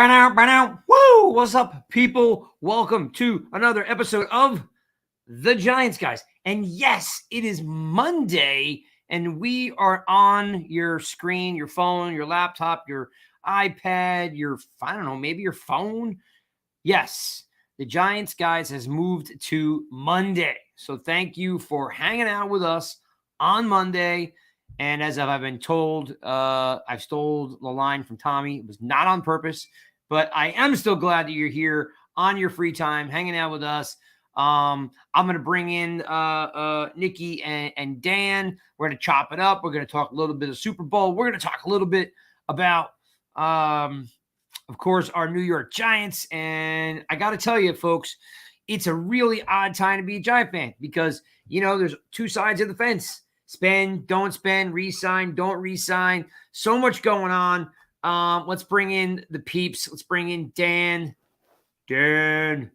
Bow. Woo! What's up, people? Welcome to another episode of The Giants Guys. And yes, it is Monday, and we are on your screen, your phone, your laptop, your iPad, I don't know, maybe your phone. Yes, The Giants Guys has moved to Monday. So thank you for hanging out with us on Monday. And as I've been told, I stole the line from Tommy. It was not on purpose, but I am still glad that you're here on your free time, hanging out with us. I'm going to bring in Nikki and Dan. We're going to chop it up. We're going to talk a little bit of Super Bowl. We're going to talk a little bit about, of course, our New York Giants. And I got to tell you, folks, it's a really odd time to be a Giant fan because, there's two sides of the fence. Spend, don't spend, re-sign, don't re-sign. So much going on. Let's bring in the peeps. Let's bring in Dan. Dan.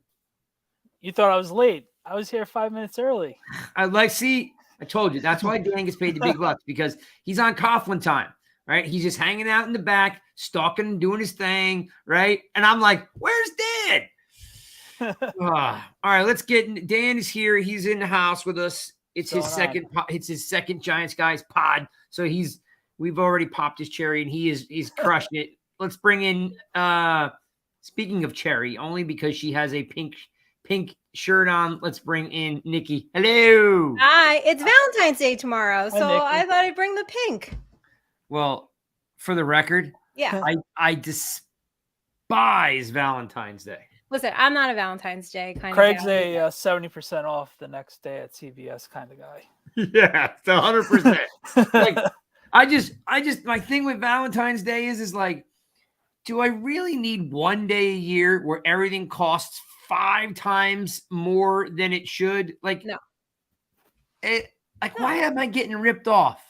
You thought I was late. I was here 5 minutes early. I told you. That's why Dan gets paid the big bucks, because he's on Coughlin time, right? He's just hanging out in the back, stalking and doing his thing, right? And I'm like, where's Dan? All right, let's get Dan is here. He's in the house with us. It's his second Giants Guys pod. So we've already popped his cherry and he's crushed it. Let's bring in speaking of cherry, only because she has a pink shirt on. Let's bring in Nikki. Hello. Hi, it's Valentine's Day tomorrow, so Nikki. I thought I'd bring the pink. Well, for the record, Yeah. I despise Valentine's Day. Listen, I'm not a Valentine's Day kind Craig's of guy. a 70% off the next day at CVS kind of guy. Yeah, 100%. Like, I just my thing with Valentine's Day is like, do I really need one day a year where everything costs 5 times more than it should? Like, No. Why am I getting ripped off?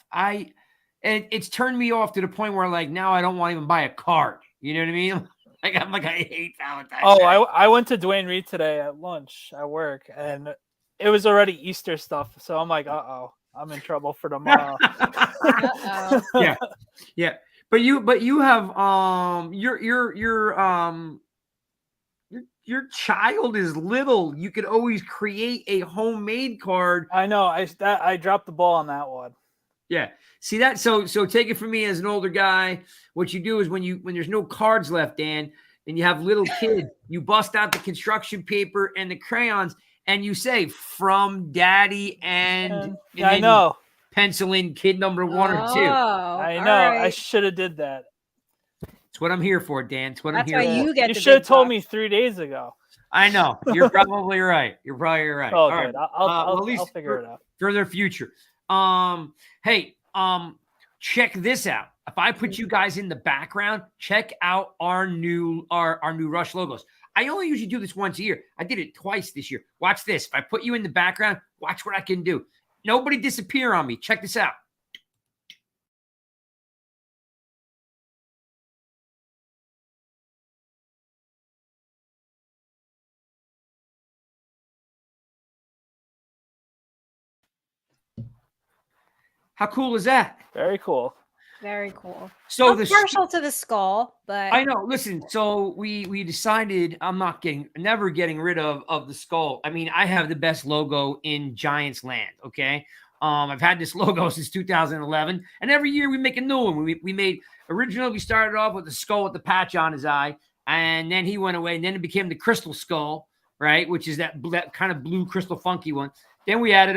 It's turned me off to the point where, like, now I don't want to even buy a card. You know what I mean? I hate Valentine's Day. I went to Dwayne Reed today at lunch at work, and it was already Easter stuff. So I'm like, I'm in trouble for tomorrow. Yeah. But you have your child is little. You could always create a homemade card. I know. I dropped the ball on that one. Yeah. See that? So take it from me as an older guy. What you do is when there's no cards left, Dan, and you have little kids, you bust out the construction paper and the crayons, and you say "from Daddy," and I know. Pencil in kid number 1 or 2. I know. Right. I should have did that. It's what I'm here for, Dan. It's what I'm here for. You should have told me 3 days ago. I know. You're probably right. You're probably right. Oh, all good. Right. I'll figure it out for their future. Hey, check this out. If I put you guys in the background, check out our new Rush logos. I only usually do this once a year. I did it twice this year. Watch this. If I put you in the background, watch what I can do. Nobody disappear on me. Check this out. How cool is that? Very cool. Very cool. So partial to the skull, but I know. Listen, so we decided I'm never getting rid of the skull. I mean, I have the best logo in Giants land. Okay, I've had this logo since 2011, and every year we make a new one. We started off with the skull with the patch on his eye, and then he went away, and then it became the crystal skull, right? Which is that kind of blue crystal funky one. Then we added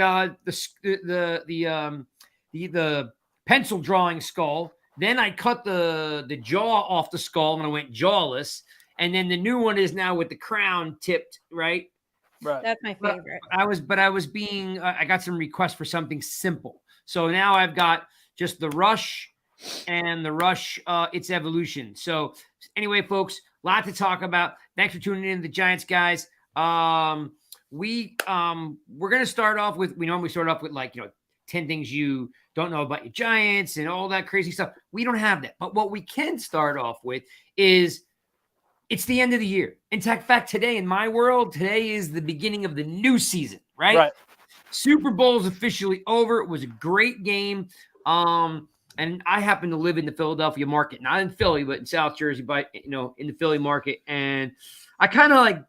the pencil drawing skull. Then I cut the jaw off the skull and I went jawless. And then the new one is now with the crown tipped, right? Right. That's my favorite. I got some requests for something simple. So now I've got just the Rush and the Rush, its evolution. So anyway, folks, a lot to talk about. Thanks for tuning in to the Giants Guys. We're going to start off with, we normally start off with 10 things you don't know about your Giants and all that crazy stuff. We don't have that. But what we can start off with is it's the end of the year. In fact, today in my world, today is the beginning of the new season, right? Right. Super Bowl is officially over. It was a great game. and I happen to live in the Philadelphia market, not in Philly, but in South Jersey, but in the Philly market. And I kind of like,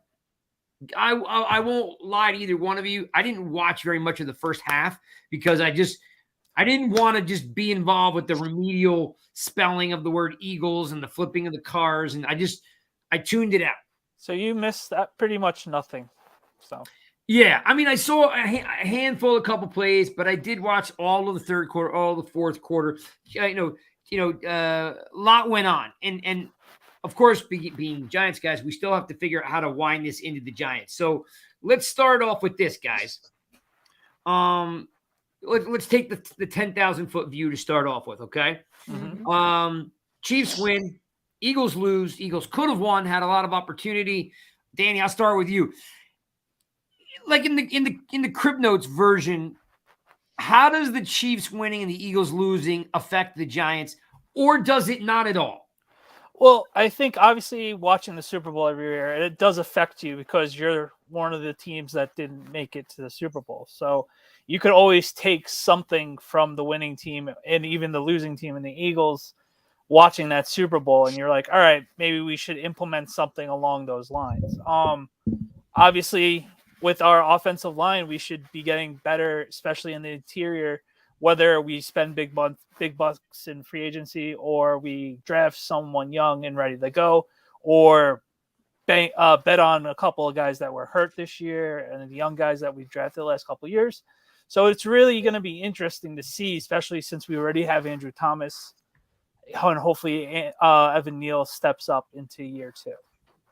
I won't lie to either one of you. I didn't watch very much of the first half because I didn't want to just be involved with the remedial spelling of the word Eagles and the flipping of the cars. And I tuned it out. So you missed that pretty much nothing. So yeah, I mean, I saw a handful, a couple plays, but I did watch all of the third quarter, all of the fourth quarter. A lot went on, and of course, being Giants guys, we still have to figure out how to wind this into the Giants. So let's start off with this, guys. Let's take the 10,000-foot view to start off with, okay? Mhm. Chiefs win, Eagles lose. Eagles could have won, had a lot of opportunity. Danny, I'll start with you. Like in the Crib Notes version, how does the Chiefs winning and the Eagles losing affect the Giants, or does it not at all? Well, I think obviously watching the Super Bowl every year, it does affect you because you're one of the teams that didn't make it to the Super Bowl. So you could always take something from the winning team and even the losing team and the Eagles watching that Super Bowl, and you're like, all right, maybe we should implement something along those lines. Obviously, with our offensive line, we should be getting better, especially in the interior, whether we spend big bucks in free agency or we draft someone young and ready to go, or bet on a couple of guys that were hurt this year and the young guys that we've drafted the last couple of years. So it's really going to be interesting to see, especially since we already have Andrew Thomas, and hopefully Evan Neal steps up into year 2.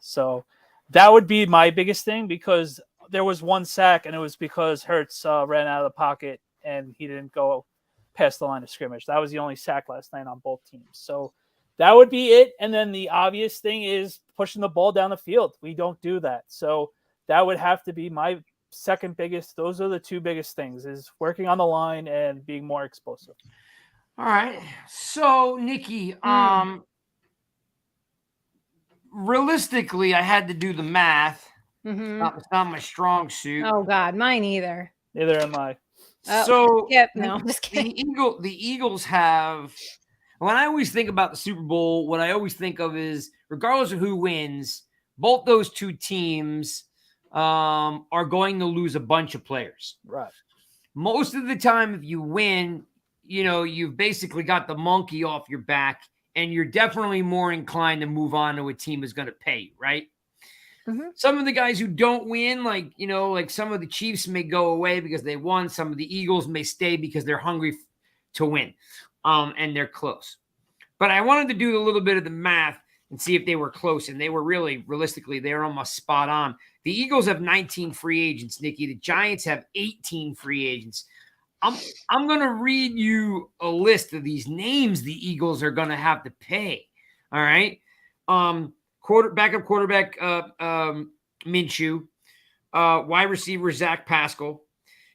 So that would be my biggest thing, because there was one sack, and it was because Hurts ran out of the pocket and he didn't go past the line of scrimmage. That was the only sack last night on both teams. So that would be it. And then the obvious thing is pushing the ball down the field. We don't do that. So that would have to be my second biggest. Those are the two biggest things, is working on the line and being more explosive. All right. So, Nikki, realistically, I had to do the math. It's not my strong suit. Oh God, mine either. Neither am I. So no, I'm just kidding. The Eagles have. When I always think about the Super Bowl, what I always think of is, regardless of who wins, both those two teams are going to lose a bunch of players. Right. Most of the time, if you win, you've basically got the monkey off your back, and you're definitely more inclined to move on to a team who's going to pay you, right? Some of the guys who don't win, like some of the Chiefs may go away because they won. Some of the Eagles may stay because they're hungry to win, and they're close. But I wanted to do a little bit of the math and see if they were close, and they were realistically, they're almost spot on. The Eagles have 19 free agents, Nikki. The Giants have 18 free agents. I'm going to read you a list of these names the Eagles are going to have to pay. All right. Backup quarterback Minshew, wide receiver Zach Pascal.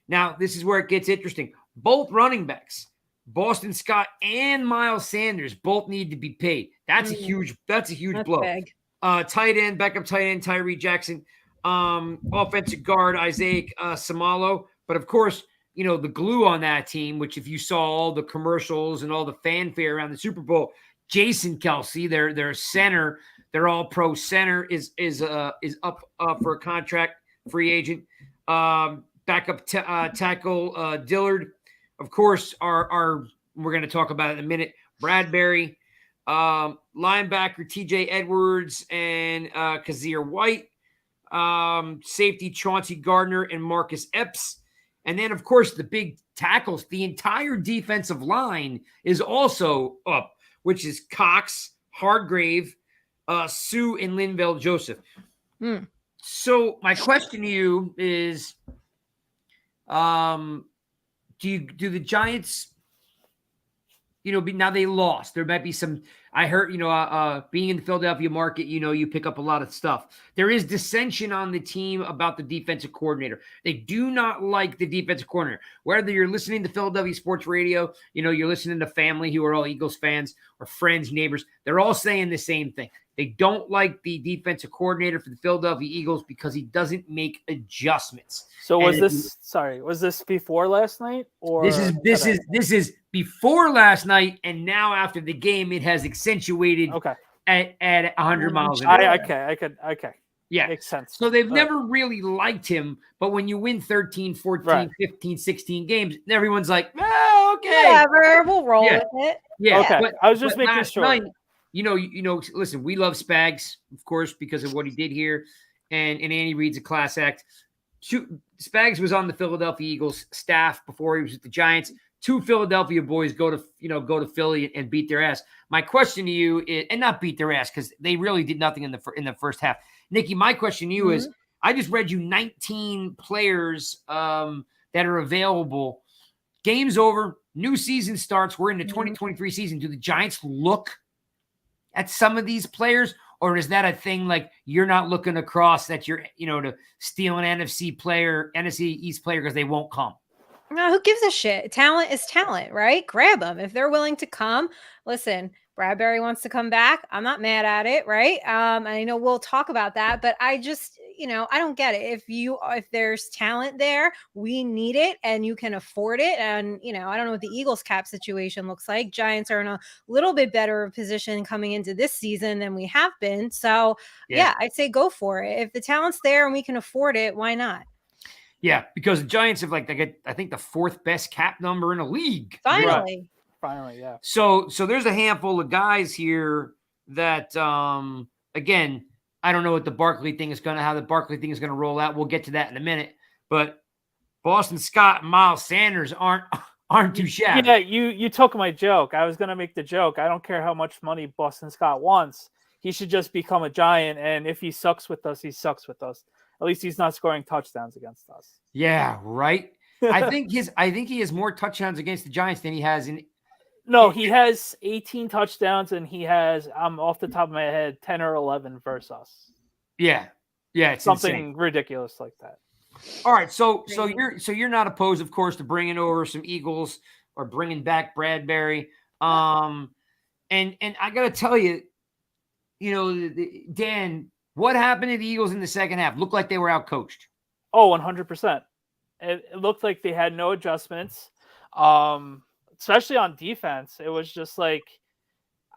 Now, this is where it gets interesting. Both running backs, Boston Scott and Miles Sanders, both need to be paid. That's a huge blow. Big. Backup tight end Tyree Jackson, offensive guard Isaiah Samalo. But of course, the glue on that team, which if you saw all the commercials and all the fanfare around the Super Bowl, Jason Kelce, their center. Their all-pro center is up for a contract, free agent. Backup tackle Dillard, of course. We're going to talk about it in a minute. Bradbury, linebacker T.J. Edwards and Kazir White, safety Chauncey Gardner and Marcus Epps, and then of course the big tackles. The entire defensive line is also up, which is Cox, Hargrave, Sue, and Linval Joseph. So my question to you is, do the Giants, now they lost. There might be some, I heard, being in the Philadelphia market, you pick up a lot of stuff. There is dissension on the team about the defensive coordinator. They do not like the defensive coordinator. Whether you're listening to Philadelphia Sports Radio, you're listening to family who are all Eagles fans or friends, neighbors, they're all saying the same thing. They don't like the defensive coordinator for the Philadelphia Eagles because he doesn't make adjustments. So And was if this sorry? Was this before last night or This is before last night, and now after the game, it has accentuated okay? at 100 miles an hour. Okay. Yeah. Makes sense. So they've All right. never really liked him, but when you win 13, 14, Right. 15, 16 games, everyone's like, oh, okay. Whatever, we'll roll Yeah. with it. Yeah. Okay. I was just but making last sure. night, you know, listen, we love Spags, of course, because of what he did here. And Andy Reid's a class act. Spags was on the Philadelphia Eagles staff before he was with the Giants. 2 Philadelphia boys go to Philly and beat their ass. My question to you is, and not beat their ass because they really did nothing in the first half. Nikki, my question to you is, I just read you 19 players that are available. Game's over. New season starts. We're in the 2023 season. Do the Giants look at some of these players, or is that a thing like you're not looking across that you're, to steal an NFC East player because they won't come? No, who gives a shit? Talent is talent, right? Grab them. If they're willing to come, listen, Bradbury wants to come back. I'm not mad at it, right? I know we'll talk about that, but I just, I don't get it. If there's talent there, we need it and you can afford it. And, I don't know what the Eagles cap situation looks like. Giants are in a little bit better position coming into this season than we have been. So yeah, I'd say go for it. If the talent's there and we can afford it, why not? Yeah, because the Giants have they get, I think, the 4th best cap number in the league. Finally. Finally, yeah. So there's a handful of guys here that, again, I don't know what how the Barkley thing is going to roll out. We'll get to that in a minute. But Boston Scott and Miles Sanders aren't too shabby. Yeah, you took my joke. I was going to make the joke. I don't care how much money Boston Scott wants. He should just become a Giant, and if he sucks with us, he sucks with us. At least he's not scoring touchdowns against us. Yeah, right. I think he has more touchdowns against the Giants than he has in. No, he has 18 touchdowns, and he has, I'm off the top of my head, 10 or 11 versus us. Yeah, it's something insane. ridiculous like that. All right, so you're not opposed, of course, to bringing over some Eagles or bringing back Bradbury. And I got to tell you, Dan, what happened to the Eagles in the second half? Looked like they were outcoached. Oh, 100%. It looked like they had no adjustments, especially on defense. It was just like,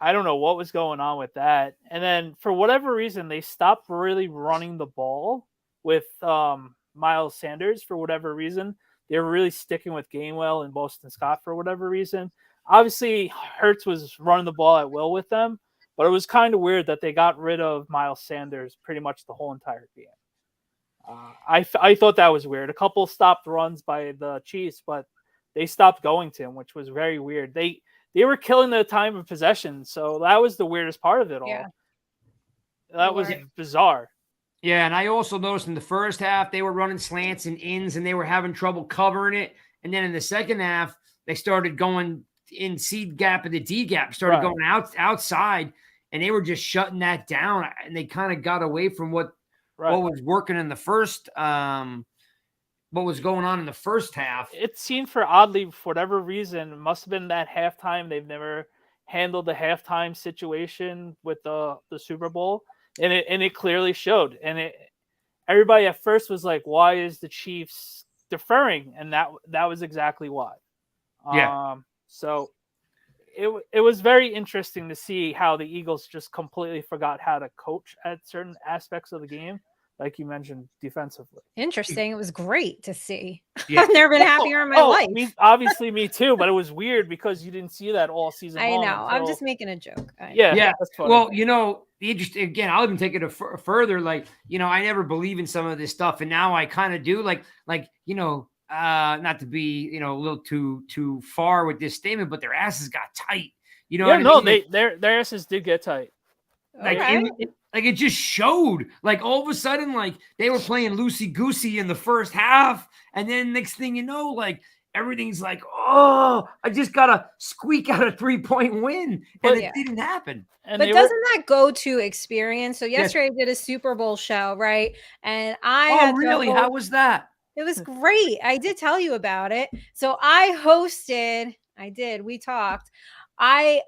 I don't know what was going on with that. And then for whatever reason, they stopped really running the ball with Miles Sanders for whatever reason. They were really sticking with Gainwell and Boston Scott for whatever reason. Obviously, Hurts was running the ball at will with them, but it was kind of weird that they got rid of Miles Sanders pretty much the whole entire game. I thought that was weird. A couple stopped runs by the Chiefs, but they stopped going to him, which was very weird. They were killing the time of possession, so that was the weirdest part of it all. Yeah. That was bizarre. Yeah, and I also noticed in the first half they were running slants and ins, and they were having trouble covering it. And then in the second half, they started going in C gap and the D gap, started going outside, and they were just shutting that down. And they kind of got away from what was working in the first, what was going on in the first half. It seemed for whatever reason, it must have been that halftime. They've never handled the halftime situation with the Super Bowl. And it clearly showed. And everybody at first was like, why is the Chiefs deferring? And that was exactly why. Yeah. So it was very interesting to see how the Eagles just completely forgot how to coach at certain aspects of the game, like you mentioned, defensively. Interesting. It was great to see. Yeah. I've never been happier in my life. Me too, but it was weird because you didn't see that all season long. I know. I'm just making a joke. Yeah. That's funny. Well, the interesting, again, I'll even take it further. I never believe in some of this stuff, and now I kind of do. Not to be, a little too far with this statement, but their asses got tight. Their asses did get tight. It just showed. All of a sudden, they were playing loosey goosey in the first half, and then next thing you know, everything's I just gotta squeak out a 3-point win, and it didn't happen. But doesn't that go to experience? So yesterday I did a Super Bowl show, right? And How was that? It was great. I did tell you about it. So I hosted. We talked I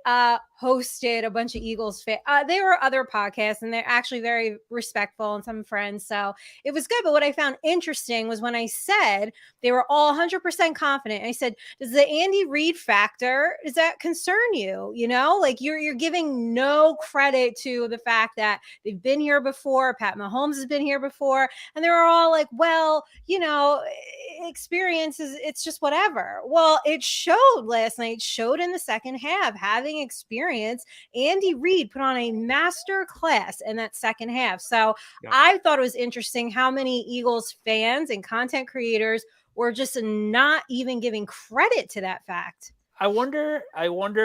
hosted a bunch of Eagles they were other podcasts, and they're actually very respectful and some friends, so it was good. But what I found interesting was when I said they were all 100% confident. I said, does the Andy Reid factor, does that concern you? You know, like you're giving no credit to the fact that they've been here before. Pat Mahomes has been here before. And they were all like, well, you know, experience is, it's just whatever. Well, it showed last night, it showed in the second half, having experience. Andy Reid put on a master class in that second half. So Yeah. I thought it was interesting how many Eagles fans and content creators were just not even giving credit to that fact. I wonder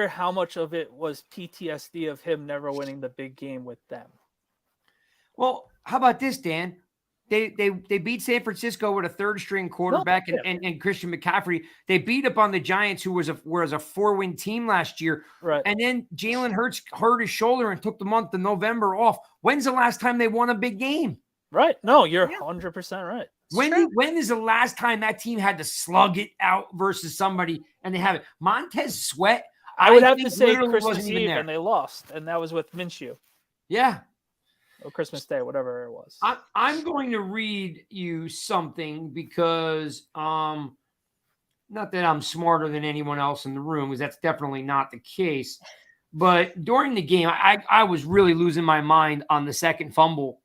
how much of it was PTSD of him never winning the big game with them. Well, how about this, Dan? They beat San Francisco with a third string quarterback and Christian McCaffrey. They beat up on the Giants, who was a 4-win team last year. Right. And then Jalen Hurts hurt his shoulder and took the month of November off. When's the last time they won a big game? Right. No, you're 100% right. When is the last time that team had to slug it out versus somebody and they have it? Montez Sweat, I would have to say literally Christmas wasn't even Eve, there. and they lost, and that was with Minshew. Yeah. Or Christmas Day, whatever it was. I'm going to read you something because not that I'm smarter than anyone else in the room, because that's definitely not the case. But during the game, I was really losing my mind on the second fumble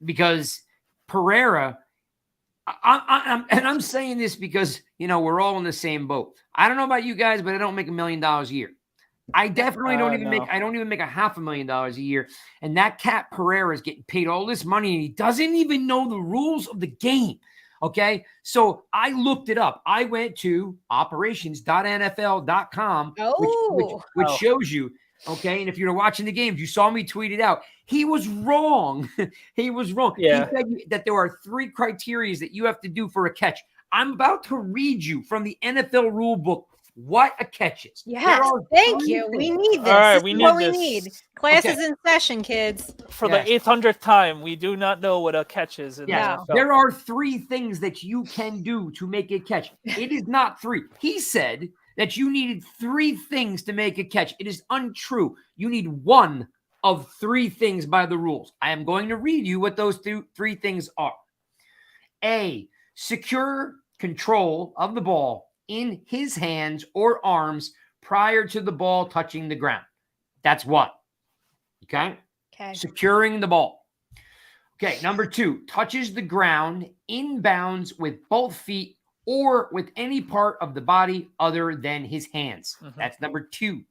because Pereira, I'm saying this because, you know, we're all in the same boat. I don't know about you guys, but I don't make $1 million a year. I definitely don't even make $500,000 a year. And that cat Pereira is getting paid all this money and he doesn't even know the rules of the game. Okay. So I looked it up. I went to operations.nfl.com, which shows you. Okay. And if you're watching the games, you saw me tweet it out. He was wrong. He was wrong. Yeah. He said that there are 3 criteria that you have to do for a catch. I'm about to read you from the NFL rule book what a catch is. Yes, thank you. Things. We need this. All right, this we is need what this. we need. Classes in session, kids. For the 800th time, we do not know what a catch is. In the NFL. There are 3 things that you can do to make a catch. It is not 3. He said that you needed 3 things to make a catch. It is untrue. You need 1 of 3 things by the rules. I am going to read you what those 3 things are. A, secure control of the ball in his hands or arms prior to the ball touching the ground. That's 1. Okay. Securing the ball. Okay. Number 2, touches the ground in bounds with both feet or with any part of the body other than his hands. Mm-hmm. That's number 2.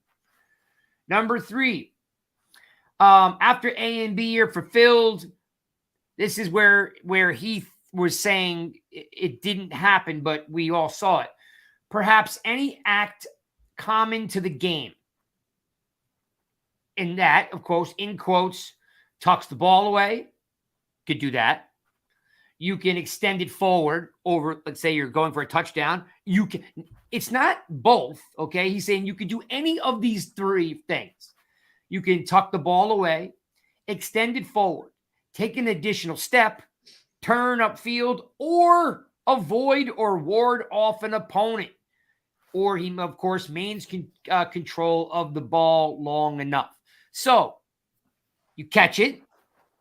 Number 3, after A and B are fulfilled, this is where he was saying it didn't happen, but we all saw it. Perhaps any act common to the game. And that, of course, in quotes, tucks the ball away. Could do that. You can extend it forward over, let's say you're going for a touchdown. You can. It's not both, okay? He's saying you could do any of these 3 things. You can tuck the ball away, extend it forward, take an additional step, turn upfield, or avoid or ward off an opponent. Or he, of course, maintains control of the ball long enough. So you catch it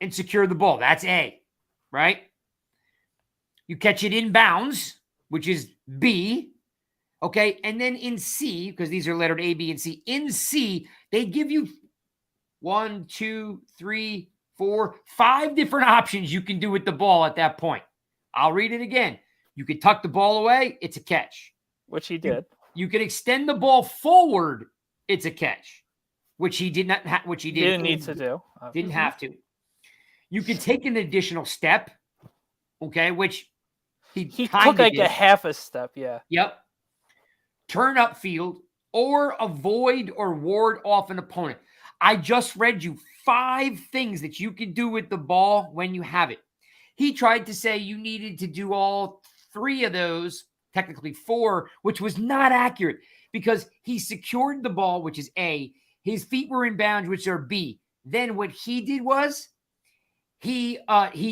and secure the ball. That's A, right? You catch it in bounds, which is B. Okay. And then in C, because these are lettered A, B, and C, in C, they give you 1, 2, 3, 4, 5 different options you can do with the ball at that point. I'll read it again. You can tuck the ball away. It's a catch. Which he did. You can extend the ball forward. It's a catch, which he did not. Which he didn't need to do. Didn't have to. You can take an additional step. Okay, which he took like did. a half a step. Yeah. Yep. Turn upfield or avoid or ward off an opponent. I just read you 5 things that you can do with the ball when you have it. He tried to say you needed to do all 3 of those. Technically 4, which was not accurate because he secured the ball, which is A. His feet were in bounds, which are B. Then what he did was he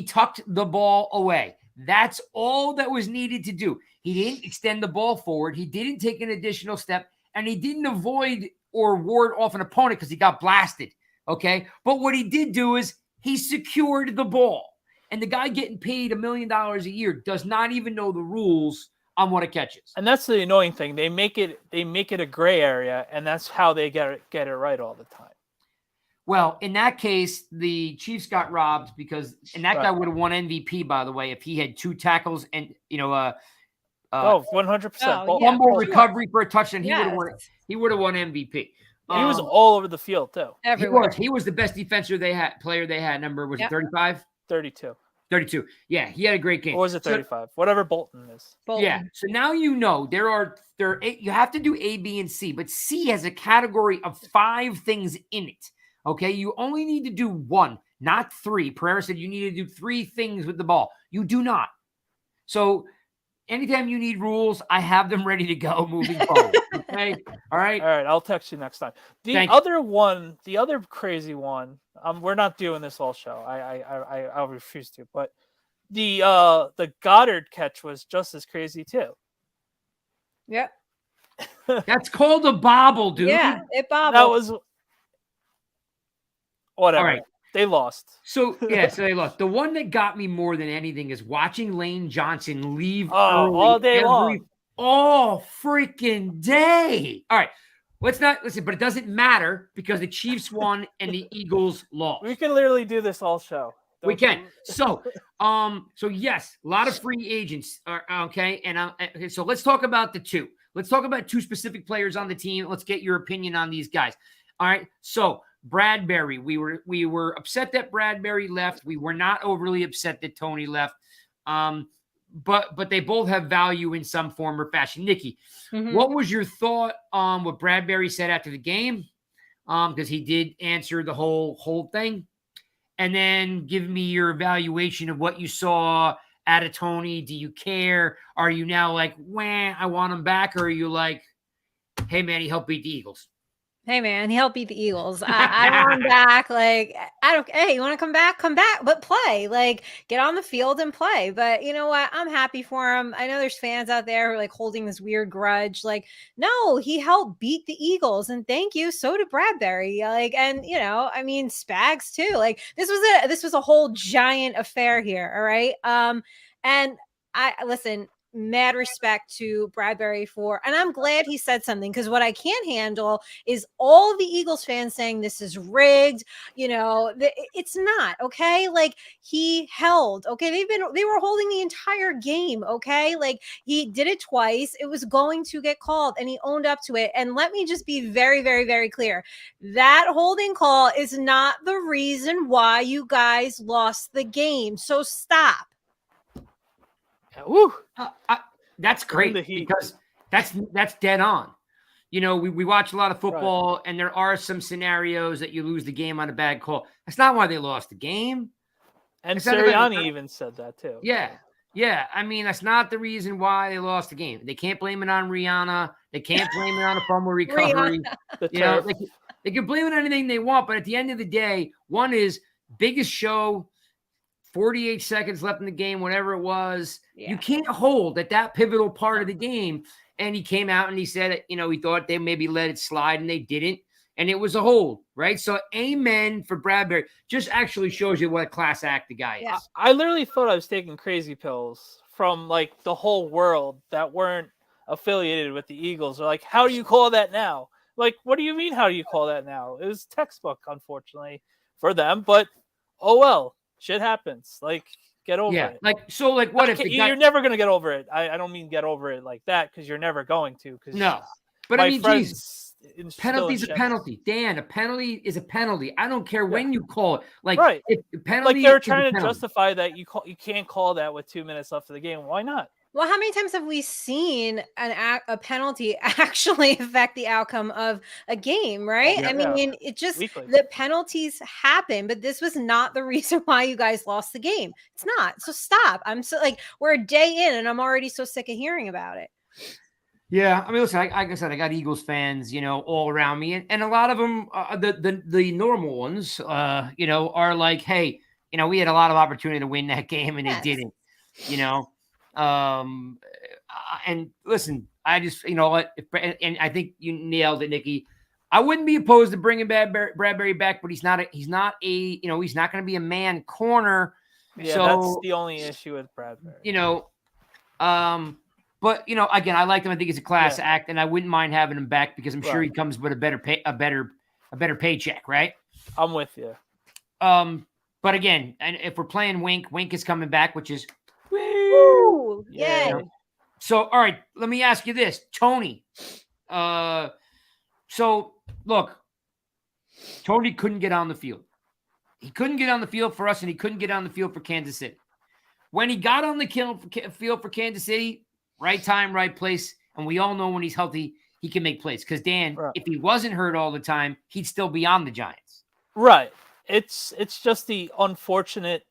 tucked the ball away. That's all that was needed to do. He didn't extend the ball forward. He didn't take an additional step, and he didn't avoid or ward off an opponent because he got blasted. Okay. But what he did do is he secured the ball. And the guy getting paid $1 million a year does not even know the rules on what it catches. And that's the annoying thing. They make it a gray area, and that's how they get it right all the time. Well, in that case, the Chiefs got robbed because, and that guy Right. would have won MVP, by the way, if he had 2 tackles and 100%. Oh, yeah. fumble for sure. recovery for a touchdown. He Yes. would have won MVP. He was all over the field too. Everywhere. He was the best defender player they had. Number was it 35? 32. 32. Yeah, he had a great game. Or was it 35? Whatever Bolton is. Bolton. Yeah. So now you know there are you have to do A, B, and C, but C has a category of 5 things in it. Okay. You only need to do 1, not 3. Pereira said you need to do 3 things with the ball. You do not. So anytime you need rules, I have them ready to go moving forward. Okay. All right. All right, I'll text you next time. The Thank you. other crazy one. We're not doing this all show. I'll refuse to. But the Goddard catch was just as crazy too. Yep. That's called a bobble, dude. Yeah. It bobbled. That was whatever. All right. They lost. So they lost. The one that got me more than anything is watching Lane Johnson leave Oh, early all day long. all freaking day. All right, let's not listen, but it doesn't matter because the Chiefs won and the Eagles lost. We can literally do this all show. We can. So yes, a lot of free agents are okay. And so let's talk about the 2. Let's talk about 2 specific players on the team. Let's get your opinion on these guys. All right. So Bradbury, we were upset that Bradbury left. We were not overly upset that Tony left. But they both have value in some form or fashion. Nikki, what was your thought on what Bradbury said after the game? Because he did answer the whole thing. And then give me your evaluation of what you saw out of Tony. Do you care? Are you now like, wah, I want him back? Or are you like, hey, man, he helped beat the Eagles? Hey man, he helped beat the Eagles. I want him back. Like, hey, you want to come back? Come back, but play. Like, get on the field and play. But you know what? I'm happy for him. I know there's fans out there who are like holding this weird grudge. Like, no, he helped beat the Eagles, and thank you. So did Bradbury. Like, and I mean, Spags too. Like, this was a whole giant affair here. All right. And I listen. Mad respect to Bradbury and I'm glad he said something, because what I can't handle is all the Eagles fans saying this is rigged. It's not okay. Like, he held, okay. They were holding the entire game. Okay. Like, he did it twice. It was going to get called and he owned up to it. And let me just be very, very, very clear. That holding call is not the reason why you guys lost the game. So stop. Woo. That's great because that's dead on. We watch a lot of football, and there are some scenarios that you lose the game on a bad call. That's not why they lost the game. And Sirianni even said that too. Yeah. I mean, that's not the reason why they lost the game. They can't blame it on Rihanna. They can't blame it on a fumble recovery. They can blame it on anything they want, but at the end of the day, one is biggest show. 48 seconds left in the game, whatever it was. Yeah. You can't hold at that pivotal part of the game. And he came out and he said, he thought they maybe let it slide and they didn't. And it was a hold, right? So amen for Bradbury. Just actually shows you what a class act the guy is. I literally thought I was taking crazy pills from like the whole world that weren't affiliated with the Eagles. They're like, how do you call that now? Like, what do you mean, how do you call that now? It was textbook, unfortunately, for them. But, oh well. Shit happens. Like, get over it. What if you're never gonna get over it? I don't mean get over it like that, because you're never going to. No, but I mean, penalty's a penalty. Dan, a penalty is a penalty. I don't care when you call it. Like, like they're trying to justify that you can't call that with 2 minutes left of the game. Why not? Well, how many times have we seen a penalty actually affect the outcome of a game, right? I mean, it just, the penalties happen, but this was not the reason why you guys lost the game. It's not. So stop. I'm so we're a day in and I'm already so sick of hearing about it. Yeah. I mean, listen, like I said, I got Eagles fans, all around me. And a lot of them, the normal ones, are like, hey, we had a lot of opportunity to win that game and they didn't, and listen, I just, you know what, and I think you nailed it, Nikki. I wouldn't be opposed to bringing Bradbury back, but he's not a, he's not going to be a man corner. Yeah, so, that's the only issue with Bradbury. But again, I like him. I think it's a class act, and I wouldn't mind having him back because I'm sure he comes with a better paycheck, right? I'm with you. But again, and if we're playing Wink is coming back, which is Woo! Yay. So, all right, let me ask you this, Tony. So look, Tony couldn't get on the field. He couldn't get on the field for us, and he couldn't get on the field for Kansas City. When he got on the field for Kansas City, right time, right place, and we all know when he's healthy, he can make plays. Because Dan, if he wasn't hurt all the time, he'd still be on the Giants. Right. It's just the unfortunate.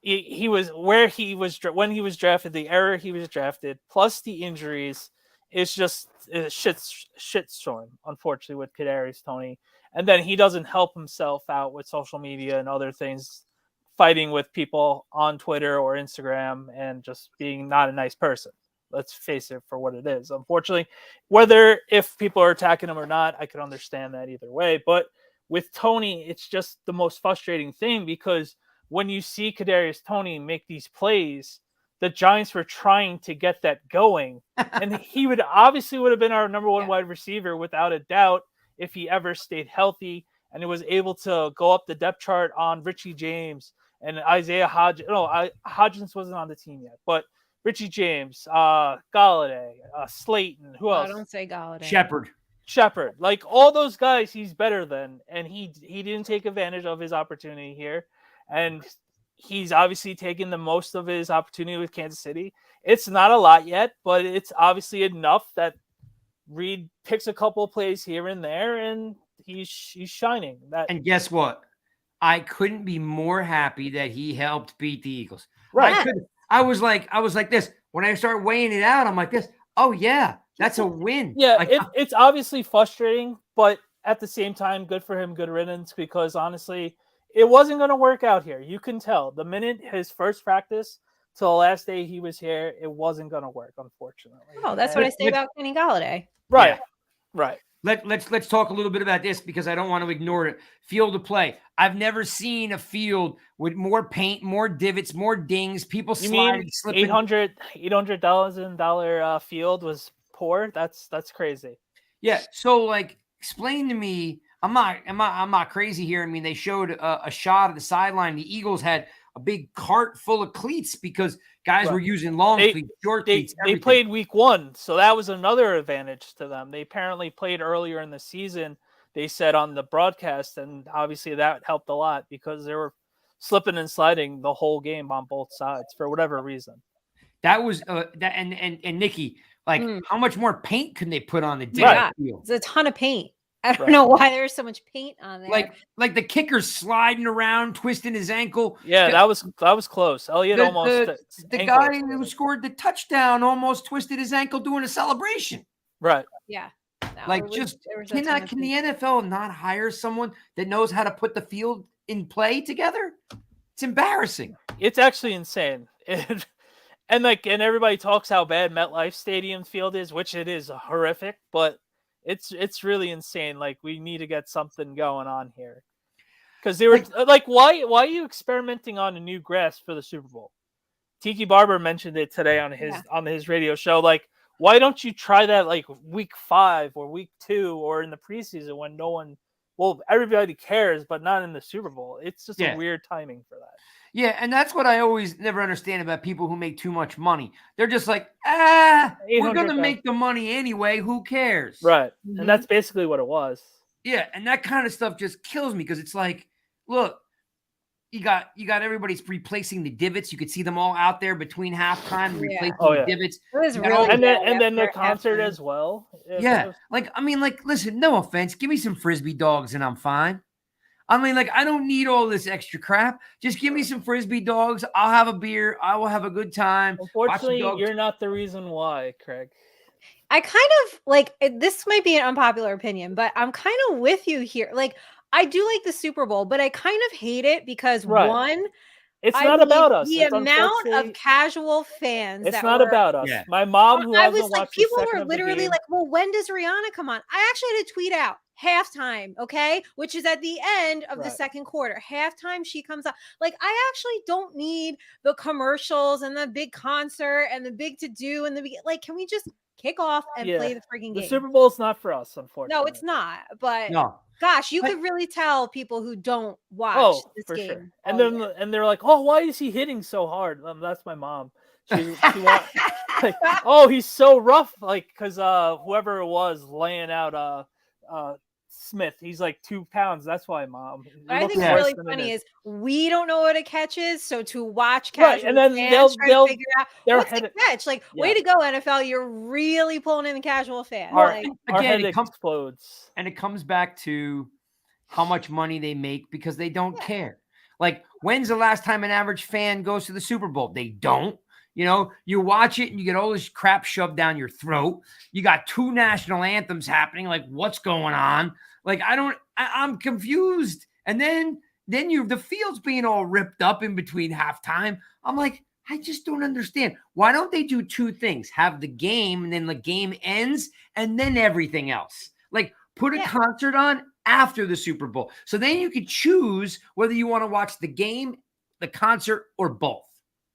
He was where he was when he was drafted, the era he was drafted, plus the injuries. It's just a shitstorm, unfortunately, with Kadarius Toney. And then he doesn't help himself out with social media and other things, fighting with people on Twitter or Instagram and just being not a nice person. Let's face it for what it is. Unfortunately, if people are attacking him or not, I could understand that either way. But with Toney, it's just the most frustrating thing because when you see Kadarius Toney make these plays, the Giants were trying to get that going. And he would have been our number one wide receiver without a doubt if he ever stayed healthy and it was able to go up the depth chart on Richie James and Isaiah Hodgins. No, Hodgins wasn't on the team yet, but Richie James, Galladay, Slayton, who else? I don't say Galladay. Shepard. Like all those guys, he's better than, and he didn't take advantage of his opportunity here. And he's obviously taken the most of his opportunity with Kansas City. It's not a lot yet, but it's obviously enough that Reed picks a couple of plays here and there, and he's shining. And guess what? I couldn't be more happy that he helped beat the Eagles. Right. I was like this. When I started weighing it out, I'm like this. Oh, yeah, that's a win. Yeah, it's obviously frustrating, but at the same time, good for him, good riddance, because honestly, it wasn't going to work out here. You can tell. The minute his first practice to the last day he was here, it wasn't going to work, unfortunately. Oh, that's what I say about Kenny Galladay. Right, yeah. Right. Let's talk a little bit about this because I don't want to ignore it. Field of play. I've never seen a field with more paint, more divots, more dings, people sliding, slipping. $800,000 field was poor. That's crazy. Yeah. So like, explain to me. I'm not crazy here. I mean, they showed a shot of the sideline. The Eagles had a big cart full of cleats because guys were using long cleats, short cleats. They played week 1, so that was another advantage to them. They apparently played earlier in the season, they said on the broadcast, and obviously that helped a lot because they were slipping and sliding the whole game on both sides for whatever reason. That was that and Nikki, like how much more paint can they put on the field? It's a ton of paint. I don't know why there's so much paint on there. Like the kicker's sliding around, twisting his ankle. Yeah, that was close. Elliott almost. The guy who scored the touchdown almost twisted his ankle doing a celebration. Right. Yeah. No, can the NFL not hire someone that knows how to put the field in play together? It's embarrassing. It's actually insane. And everybody talks how bad MetLife Stadium field is, which it is horrific, but it's really insane. Like, we need to get something going on here. Because they were why are you experimenting on a new grass for the Super Bowl? Tiki Barber mentioned it today on his radio show. Like, why don't you try that like week 5 or week 2 or in the preseason when everybody cares, but not in the Super Bowl? It's just a weird timing for that. Yeah, and that's what I always never understand about people who make too much money. They're just like, we're going to make the money anyway. Who cares? Right. Mm-hmm. And that's basically what it was. Yeah, and that kind of stuff just kills me because it's like, look, you got everybody's replacing the divots. You could see them all out there between halftime replacing the divots. It was really and then the concert as well. Yeah. Listen, no offense. Give me some Frisbee dogs and I'm fine. I mean, I don't need all this extra crap. Just give me some Frisbee dogs. I'll have a beer. I will have a good time. Unfortunately, you're not the reason why, Craig. I kind of this might be an unpopular opinion, but I'm kind of with you here. Like, I do like the Super Bowl, but I kind of hate it because one, It's I not believe about us. the It's amount unfortunately- of casual fans It's that not were about us. Yeah. My mom, who I hasn't was like, watched the people second were of the literally game, like, well, when does Rihanna come on? I actually had a tweet out halftime, okay, which is at the end of the Right. second quarter. Halftime, she comes out. Like, I actually don't need the commercials and the big concert and the big to do and the big, like, can we just kick off and Yeah. play the freaking the game? Super Bowl is not for us, unfortunately. No, it's not. But No. gosh, you But- could really tell people who don't watch Oh, this for game. sure. And all then year. and they're like, "Oh, why is he hitting so hard?" That's my mom. She wants like, "Oh, he's so rough." Like, because whoever it was laying out Smith, he's like 2 pounds. That's why, Mom. It What I looks think is worse really than it funny is we don't know what a catch is. So to watch Right, casual and then fans try to they'll- figure out they're what's the headed- catch, like way Yeah. to go NFL, you're really pulling in the casual fans. our, Like, our Again, head it comes explodes. and it comes back to how much money they make because they don't Yeah. care. Like, when's the last time an average fan goes to the Super Bowl? They don't. You know, you watch it and you get all this crap shoved down your throat. You got 2 national anthems happening. Like, what's going on? Like, I'm confused. And then the field's being all ripped up in between halftime. I'm like, I just don't understand. Why don't they do 2 things? Have the game and then the game ends and then everything else. Like, put a Yeah. concert on after the Super Bowl. So then you could choose whether you want to watch the game, the concert, or both.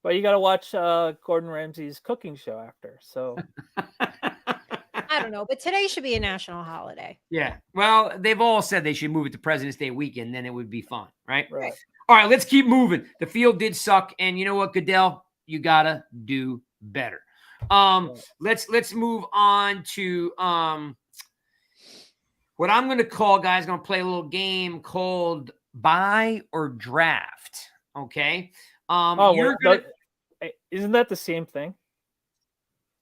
But you got to watch Gordon Ramsay's cooking show after. So I don't know, but today should be a national holiday. Yeah. Well, they've all said they should move it to President's Day weekend, then it would be fun, right? right. All right, let's keep moving. The field did suck, and you know what, Goodell? You gotta do better. Let's move on to what I'm gonna call, guys. Gonna play a little game called Buy or Draft. Okay. You're gonna isn't that the same thing?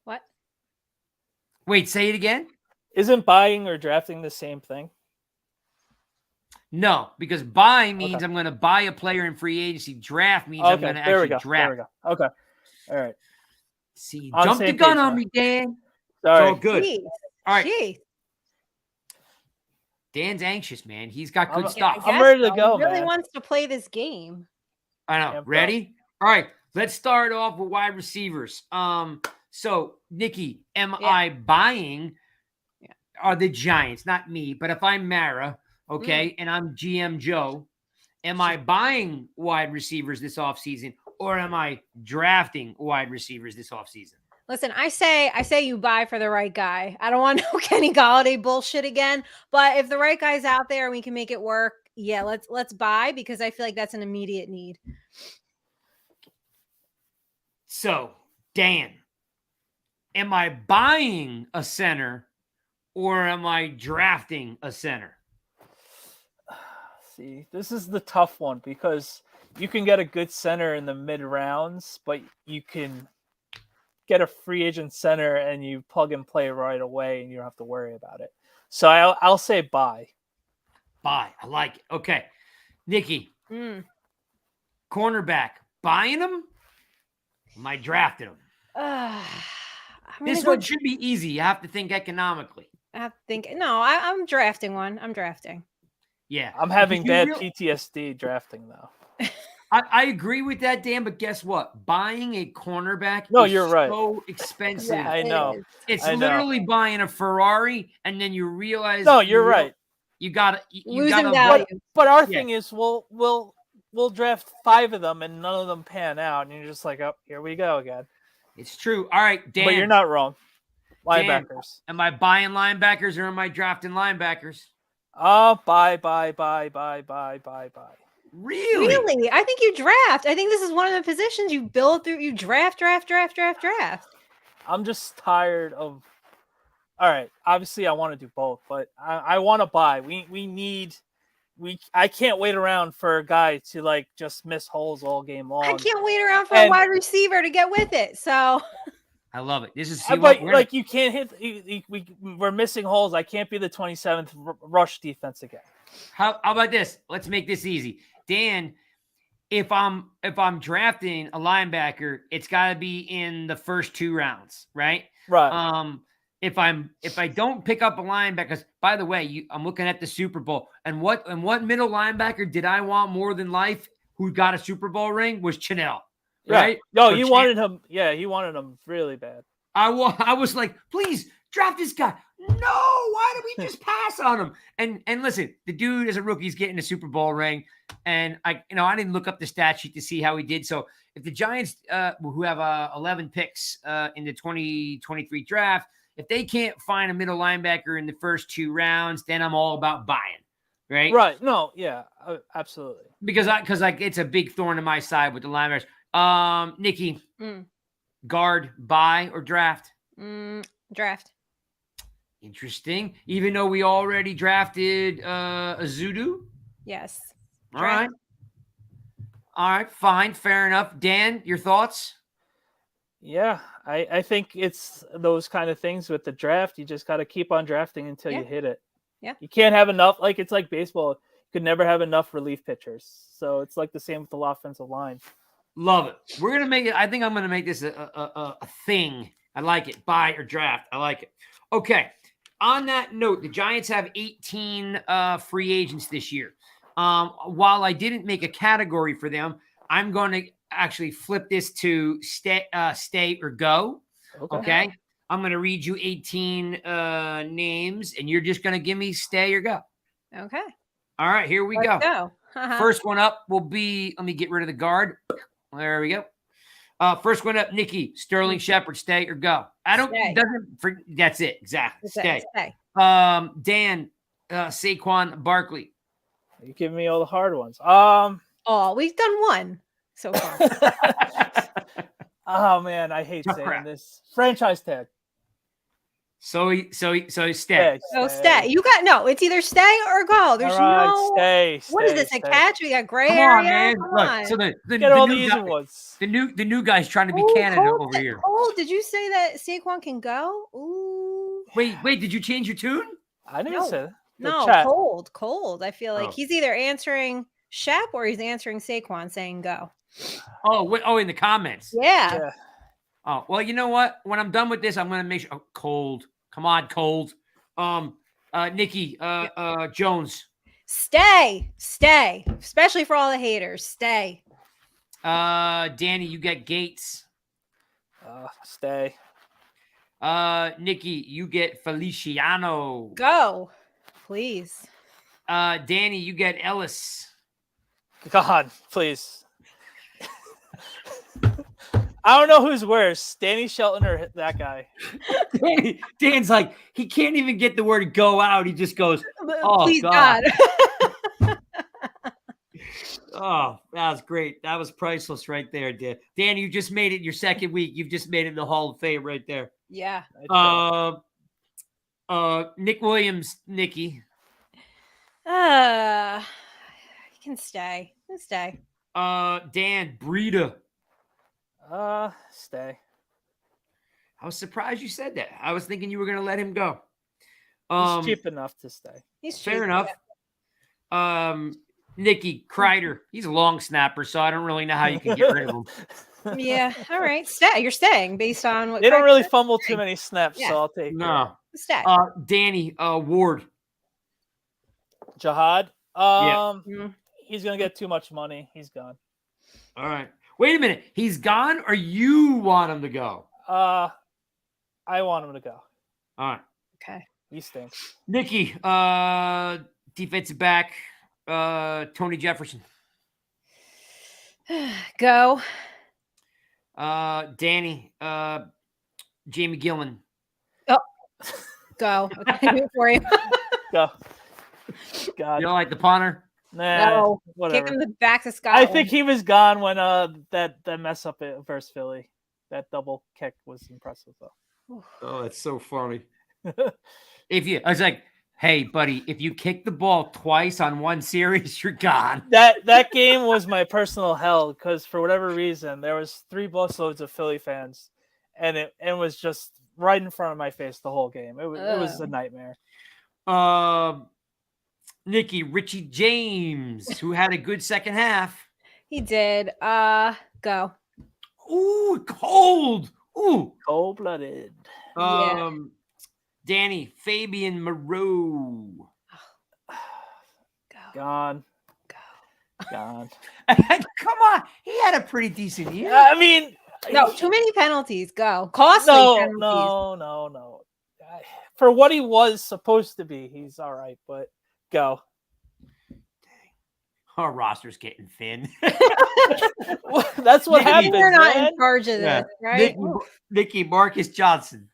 What? wait. Say it again. Isn't buying or drafting the same thing? No, because buy means Okay. I'm going to buy a player in free agency. Draft means I'm going to there we actually go. draft. There we go. Okay. All right. See, On the jump the same gun page on now. me, Dan. Sorry. It's all good. Jeez. All right. Jeez. Dan's anxious, man. He's got good I'm- Yeah, I stuff. I'm guess ready to so. go, He really man. wants to play this game. I know. Amped up. Ready? All right. Let's start off with wide receivers. So Nikki, am Yeah. I buying Yeah. are the Giants, not me, but if I'm Mara, okay, and I'm GM Joe, am I buying wide receivers this offseason or am I drafting wide receivers this offseason? Listen, I say you buy for the right guy. I don't want no Kenny Galladay bullshit again. But if the right guy's out there and we can make it work, yeah, let's buy because I feel like that's an immediate need. So, Dan, am I buying a center or am I drafting a center? See, this is the tough one because you can get a good center in the mid rounds, but you can get a free agent center and you plug and play right away and you don't have to worry about it. So I'll say buy. Buy. I like it. Okay. Nikki, Mm. cornerback, buying them? Am I drafting them? I'm This gonna one should be easy. You have to think economically. I have to think. No, I'm drafting one. I'm drafting. Yeah. I'm having Because you bad real- PTSD drafting though. I agree with that, Dan, but guess what? Buying a cornerback No, is you're right. so expensive. I It know. is. It's I know. literally buying a Ferrari, and then you realize No, you're right. You gotta you Losing gotta value. But our Yeah. thing is we'll draft 5 of them and none of them pan out, and you're just like, oh, here we go again. It's true. All right, Dan. But you're not wrong. Dan. Linebackers. Am I buying linebackers or am I drafting linebackers? Buy. Really? Really? I think you draft. I think this is one of the positions you build through. You draft. I'm just tired of. All right, obviously I want to do both, but I want to buy. I can't wait around for a guy to like just miss holes all game long. I can't wait around for a And- wide receiver to get with it. So I love it. This is But like you can't hit. We're missing holes. I can't be the 27th rush defense again. how about this? Let's make this easy. Dan, if I'm drafting a linebacker, it's gotta be in the first 2 rounds, right? Right. If I don't pick up a linebacker, 'cause by the way, I'm looking at the Super Bowl, and what middle linebacker did I want more than life? who got a Super Bowl ring was Chanel, Yeah. right? No, Or he wanted him. Yeah, he wanted him really bad. I was like, please draft this guy. No, why did we just pass on him? And listen, the dude as a rookie is getting a Super Bowl ring, and I didn't look up the stat sheet to see how he did. So if the Giants, who have 11 picks in the 2023 draft, if they can't find a middle linebacker in the first 2 rounds, then I'm all about buying, right? Right. No. Yeah. Absolutely. Because it's a big thorn in my side with the linebackers. Nikki, guard, buy or draft? Draft. Interesting. Even though we already drafted Azudu. Yes. All right. All right. Fine. Fair enough. Dan, your thoughts? Yeah, I think it's those kind of things with the draft. You just got to keep on drafting until you hit it. Yeah. You can't have enough. Like, it's like baseball. You could never have enough relief pitchers. So it's like the same with the offensive line. Love it. We're going to make it. I think I'm going to make this a thing. I like it. Buy or draft. I like it. Okay. On that note, the Giants have 18 free agents this year. While I didn't make a category for them, I'm going to actually flip this to stay or go. Okay. I'm going to read you 18 names, and you're just going to give me stay or go. Okay. All right, here we Let's go. go. First one up will be, let me get rid of the guard. There we go. First one up, Nikki, Sterling Shepard, stay or go? That's it. Exactly. Stay. Dan, Saquon Barkley. You giving me all the hard ones. Oh, we've done one so far. Oh man, I hate saying this. Franchise tag. So stay. So stay. You got no. It's either stay or go. There's no. Stay. What is this? A catch? We got gray Come area. on, man. Come Look, on. so get all the easy ones. The new guy's trying to be Canada over here. Oh, did you say that Saquon can go? Ooh. Wait. Did you change your tune? I didn't say that. No, cold. I feel like he's either answering Shep or he's answering Saquon saying go. Oh, in the comments. Yeah. Oh, well, you know what? When I'm done with this, I'm going to make sure. Oh, cold. Come on, cold. Nikki, Jones. Stay. Especially for all the haters. Stay. Danny, you get Gates. Stay. Nikki, you get Feliciano. Go, please. Danny, you get Ellis. God, please. I don't know who's worse, Danny Shelton or that guy. Dan's like, he can't even get the word go out. He just goes, oh, please, God. Oh, that was great. That was priceless right there, Dan. Dan, you just made it your second week. You've just made it in the Hall of Fame right there. Yeah. Nick Williams, Nikki. You can stay. Dan, Breida. Stay. I was surprised you said that. I was thinking you were going to let him go. He's cheap enough to stay. He's fair enough. Nikki Kreider. He's a long snapper, so I don't really know how you can get rid of him. Yeah. All right. Stay. You're staying based on what they don't really fumble too many snaps, Yeah. so I'll take No. Stay. Danny Ward. Jihad. Mm-hmm. He's gonna get too much money. He's gone. All right. Wait a minute. He's gone, or you want him to go? I want him to go. All right. Okay. He stinks. Nikki, defensive back, Tony Jefferson. Go. Danny, Jamie Gillan. Go. Okay, for you. Go. God. You don't like the punter? Nah, No. whatever. Kick him back to Scotland. I think he was gone when that mess up versus Philly. That double kick was impressive though. Oh, that's so funny. I was like, hey, buddy, if you kick the ball twice on one series, you're gone. That game was my personal hell because for whatever reason there was 3 busloads of Philly fans, and it was just right in front of my face the whole game. It was a nightmare. Nikki, Richie James, who had a good second half. He did. Go. Ooh, cold. Ooh, Cold-blooded. Yeah. Danny, Fabian Moreau. Go. Gone. God. Come on, he had a pretty decent year. I mean, No, too many penalties. Go. Costly penalties. no. For what he was supposed to be, he's all right. But go. Our roster's getting thin. That's what Maybe happens. We're not man. in charge of Yeah. this, right? Nicky Marcus Johnson,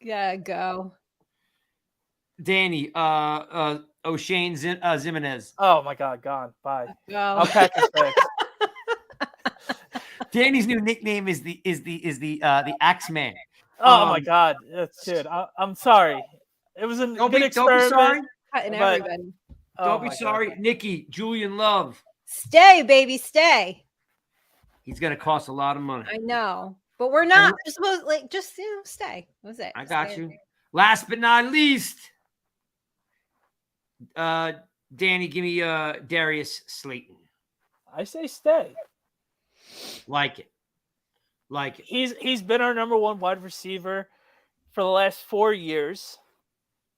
Yeah, go. Danny, O'Shane Zimenez. Oh my God, gone. Bye. Go. I'll pack his bags. Danny's new nickname is the Axeman. Oh my God, that's it. I'm sorry. It was a Don't good be experiment. sorry. Cutting but- everybody. Oh Don't be my God. sorry, Nikki. Julian Love. Stay, baby, stay. He's gonna cost a lot of money. I know, but we're not. We're supposed just stay. That's it. I Just got stay. you. Last but not least, Danny, give me Darius Slayton. I say stay. Like it. He's been our number one wide receiver for the last 4 years.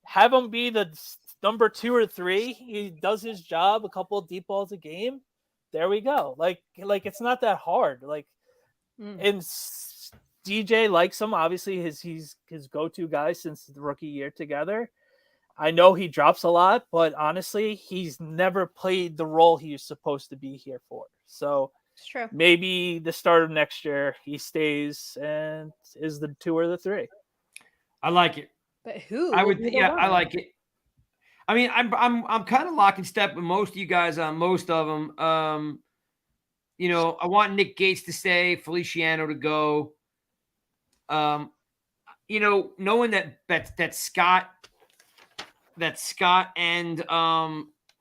Have him be the number 2 or 3. He does his job, a couple of deep balls a game. There we go. Like it's not that hard. And DJ likes him. Obviously, he's his go-to guy since the rookie year together. I know he drops a lot, but honestly, he's never played the role he was supposed to be here for. So It's true. maybe the start of next year he stays and is the 2 or the 3. I like it. But who? I would. be the Yeah, I one? like it. I mean, I'm kind of lock and step with most of you guys on most of them. I want Nick Gates to stay, Feliciano to go. Knowing that Scott and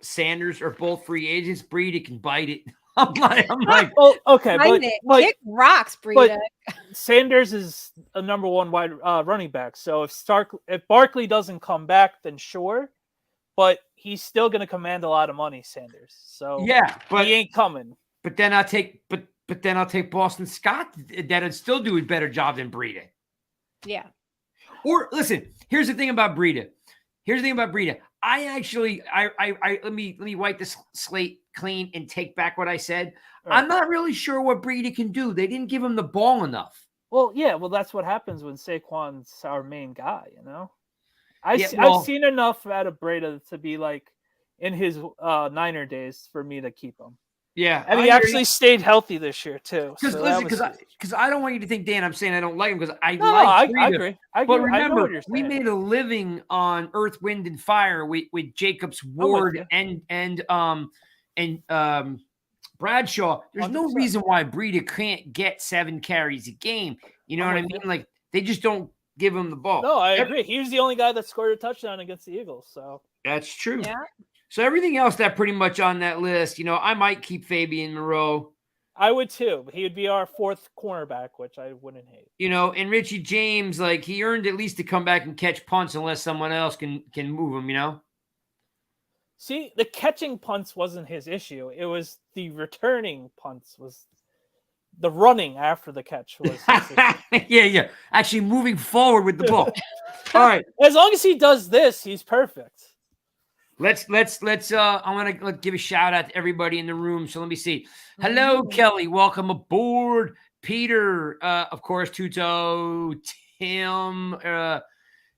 Sanders are both free agents, Breida can bite it. I'm like, Oh, okay, Find it. Kick rocks, Breida. Sanders is a number 1 wide running back. So if Barkley doesn't come back, then sure, but he's still going to command a lot of money, Sanders. So yeah, but he ain't coming. But then I'll take Boston Scott. That'd still do a better job than Breida. Yeah. Or listen, here's the thing about Breida. I actually, let me wipe this slate clean and take back what I said. Right. I'm not really sure what Breida can do. They didn't give him the ball enough. Well, yeah, that's what happens when Saquon's our main guy, I've seen enough out of Breida to be like in his Niner days for me to keep him. Yeah, and he actually stayed healthy this year too. Because I don't want you to think, Dan, I'm saying I don't like him because I I agree. I but agree. remember, we made a living on Earth, Wind, and Fire with Jacobs, Ward, and Bradshaw. There's 100%. no reason why Breida can't get 7 carries a game. You know what I mean? Like they just don't give him the ball. No, I agree. He was the only guy that scored a touchdown against the Eagles. So that's true. Yeah. So everything else that pretty much on that list, I might keep Fabian Moreau. I would too. He would be our 4th cornerback, which I wouldn't hate. And Richie James, like he earned at least to come back and catch punts unless someone else can move him. See, the catching punts wasn't his issue. It was the returning punts was the running after the catch was his issue. Yeah. Actually moving forward with the ball. All right. As long as he does this, he's perfect. Let's I want to give a shout out to everybody in the room. So let me see. Hello, Kelly. Welcome aboard. Peter, of course, Tuto, Tim,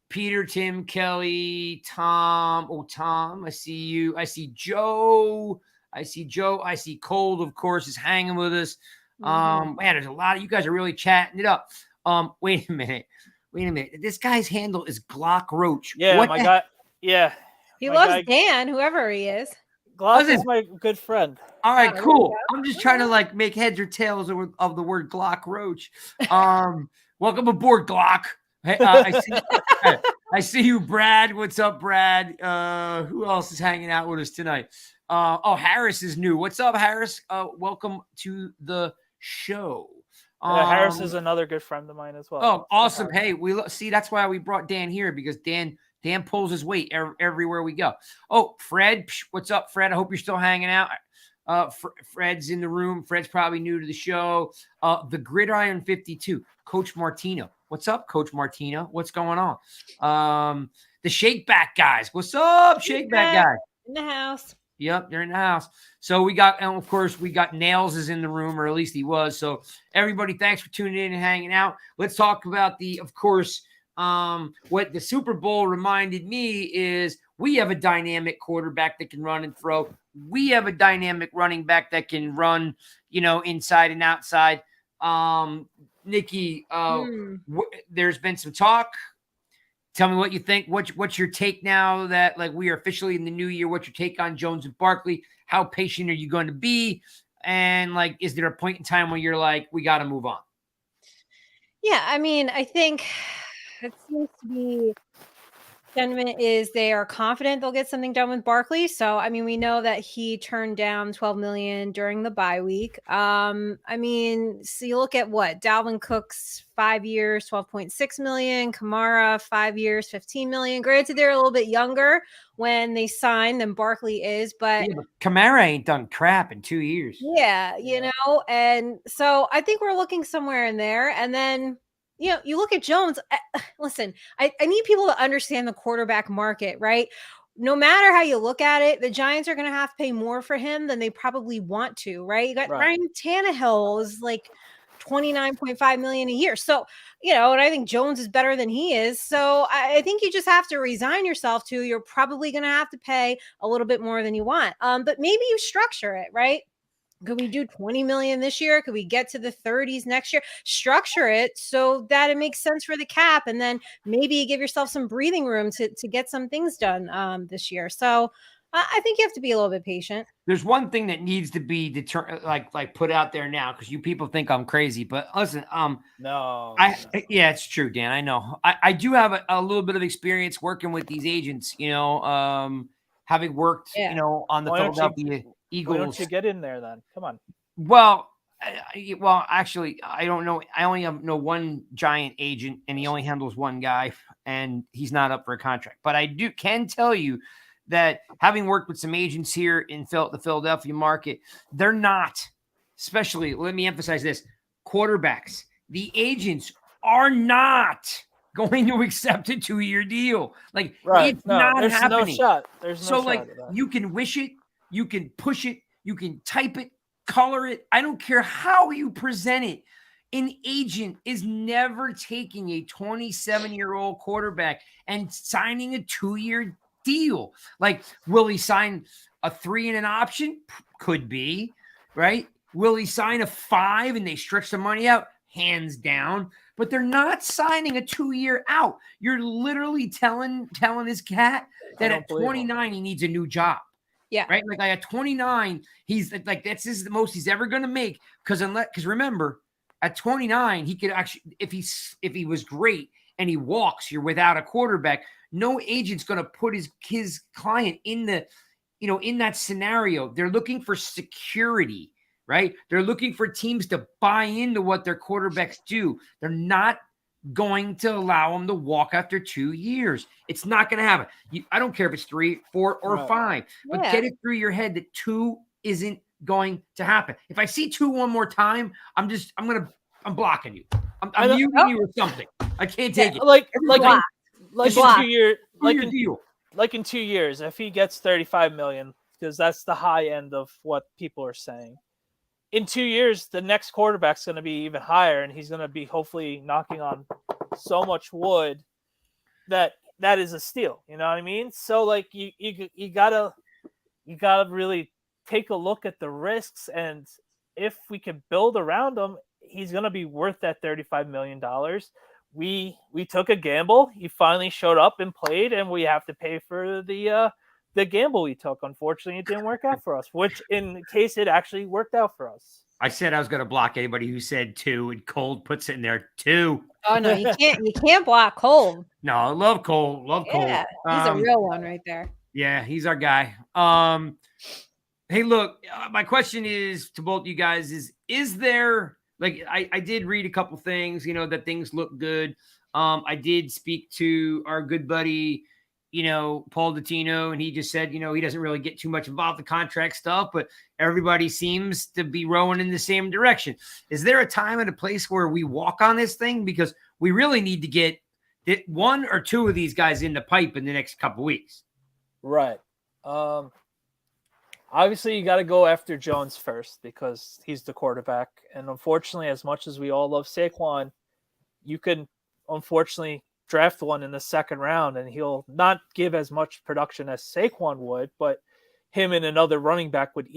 Peter, Tim, Kelly, Tom. Oh, Tom, I see you. I see Joe. I see Cold, of course, is hanging with us. Man, there's a lot of you guys are really chatting it up. Wait a minute. This guy's handle is Glock Roach. Yeah, my guy. Yeah. He loves Dan, whoever he is. Glock is my good friend. All right, cool. I'm just trying to make heads or tails of the word Glock Roach. Welcome aboard, Glock. Hey, I see you, Brad. What's up, Brad? Who else is hanging out with us tonight? Harris is new. What's up, Harris? Welcome to the show. Harris is another good friend of mine as well. Oh, awesome. Hey, see, that's why we brought Dan here, because Dan pulls his weight everywhere we go. Oh, Fred, what's up, Fred? I hope you're still hanging out. Fred's in the room. Fred's probably new to the show. The Gridiron 52, Coach Martino. What's up, Coach Martino? What's going on? The Shakeback guys. What's up, Shakeback guy? In the house. Yep, they're in the house. So we got, and of course, we got Nails is in the room, or at least he was. So everybody, thanks for tuning in and hanging out. Let's talk about of course, what the Super Bowl reminded me is we have a dynamic quarterback that can run and throw. We have a dynamic running back that can run, inside and outside. Nikki, there's been some talk. Tell me what you think. What's your take now that we are officially in the new year? What's your take on Jones and Barkley? How patient are you going to be? And is there a point in time where you're like, we got to move on? Yeah, I mean, I think it seems to be sentiment is they are confident they'll get something done with Barkley. So, I mean, we know that he turned down $12 million during the bye week. I mean, so you look at what Dalvin Cook's 5 years, $12.6 million, Kamara 5 years, $15 million. Granted, they're a little bit younger when they signed than Barkley is, but Kamara ain't done crap in 2 years. Yeah, and so I think we're looking somewhere in there. And then you look at Jones. Listen, I need people to understand the quarterback market, right? No matter how you look at it, the Giants are going to have to pay more for him than they probably want to, right? You got Ryan Tannehill is like $29.5 million a year. So, and I think Jones is better than he is. So I think you just have to resign yourself to you're probably going to have to pay a little bit more than you want. But maybe you structure it, right? Could we do 20 million this year? Could we get to the 30s next year? Structure it so that it makes sense for the cap. And then maybe you give yourself some breathing room to get some things done this year. So I think you have to be a little bit patient. There's one thing that needs to be put out there now, because you people think I'm crazy, but listen, no, yeah, it's true, Dan. I know. I do have a little bit of experience working with these agents, having worked, on the Philadelphia Eagles. Why don't you get in there then? Come on. Well, actually, I don't know. I only know one Giant agent, and he only handles one guy, and he's not up for a contract. But I can tell you that having worked with some agents here in the Philadelphia market, they're not, especially, let me emphasize this, quarterbacks. The agents are not going to accept a 2-year deal. It's not happening. No shot. There's no shot. So you can wish it, you can push it, you can type it, color it. I don't care how you present it. An agent is never taking a 27-year-old quarterback and signing a 2-year deal. Will he sign a 3 and an option? Could be, right? Will he sign a 5 and they stretch the money out? Hands down. But they're not signing a 2-year out. You're literally telling his cat that at 29 he needs a new job. Yeah. Right. At 29, he's this is the most he's ever going to make. Because remember, at 29, he could actually, if he was great and he walks, you're without a quarterback. No agent's going to put his client in in that scenario. They're looking for security, right? They're looking for teams to buy into what their quarterbacks do. They're not going to allow him to walk after 2 years. It's not going to happen. I don't care if it's 3, 4, or 5, but get it through your head that 2 isn't going to happen. If I see 2 one more time, I'm blocking you. I'm muting you or something. I can't take it. In 2 years, if he gets 35 million, because that's the high end of what people are saying. In 2 years, the next quarterback's going to be even higher, and he's going to be hopefully knocking on so much wood that is a steal. You know what I mean? So you gotta really take a look at the risks, and if we can build around him, he's going to be worth that $35 million. We took a gamble. He finally showed up and played, and we have to pay for the gamble we took. Unfortunately, it didn't work out for us, which in case it actually worked out for us. I said I was going to block anybody who said 2, and Cole puts it in there 2. Oh no, you can't block Cole. No, I love Cole. Yeah, he's a real one right there. Yeah, he's our guy. Hey, look, my question is to both you guys is there, I did read a couple things, that things look good. I did speak to our good buddy, Paul Dottino, and he just said, he doesn't really get too much involved in the contract stuff, but everybody seems to be rowing in the same direction. Is there a time and a place where we walk on this thing? Because we really need to get 1 or 2 of these guys in the pipe in the next couple weeks. Right. Obviously, you got to go after Jones first because he's the quarterback. And unfortunately, as much as we all love Saquon, you can unfortunately draft one in the second round and he'll not give as much production as Saquon would, but him and another running back would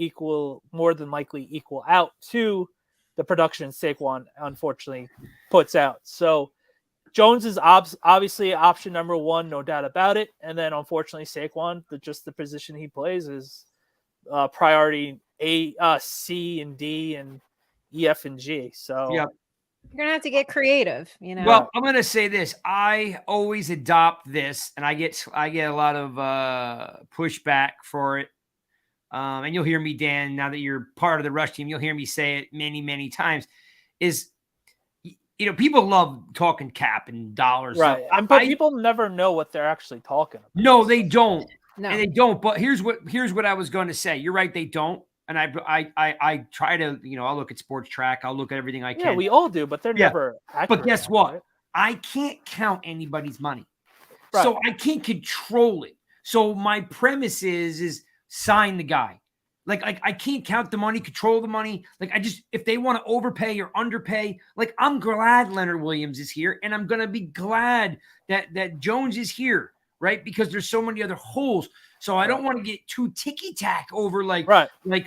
more than likely equal out to the production Saquon unfortunately puts out. So Jones is obviously option number one, no doubt about it. And then unfortunately Saquon, just the position he plays is priority A, C, and D, and E, F, and G. So yeah. You're gonna have to get creative, you know. Well, I'm going to say this. I always adopt this, and I get a lot of pushback for it. And you'll hear me, Dan, now that you're part of the Rush team, you'll hear me say it many, many times. Is people love talking cap and dollars, right? So but people never know what they're actually talking about. No, they don't. No. And they don't. But here's what I was going to say. You're right, they don't. And I try to, I'll look at Sports Track. I'll look at everything I can. Yeah, we all do, but they're never accurate. But guess what? I can't count anybody's money. Right. So I can't control it. So my premise is sign the guy. Like I can't count the money, control the money. Like if they want to overpay or underpay, like I'm glad Leonard Williams is here, and I'm gonna be glad that Jones is here, right? Because there's so many other holes. So I don't want to get too ticky-tack over like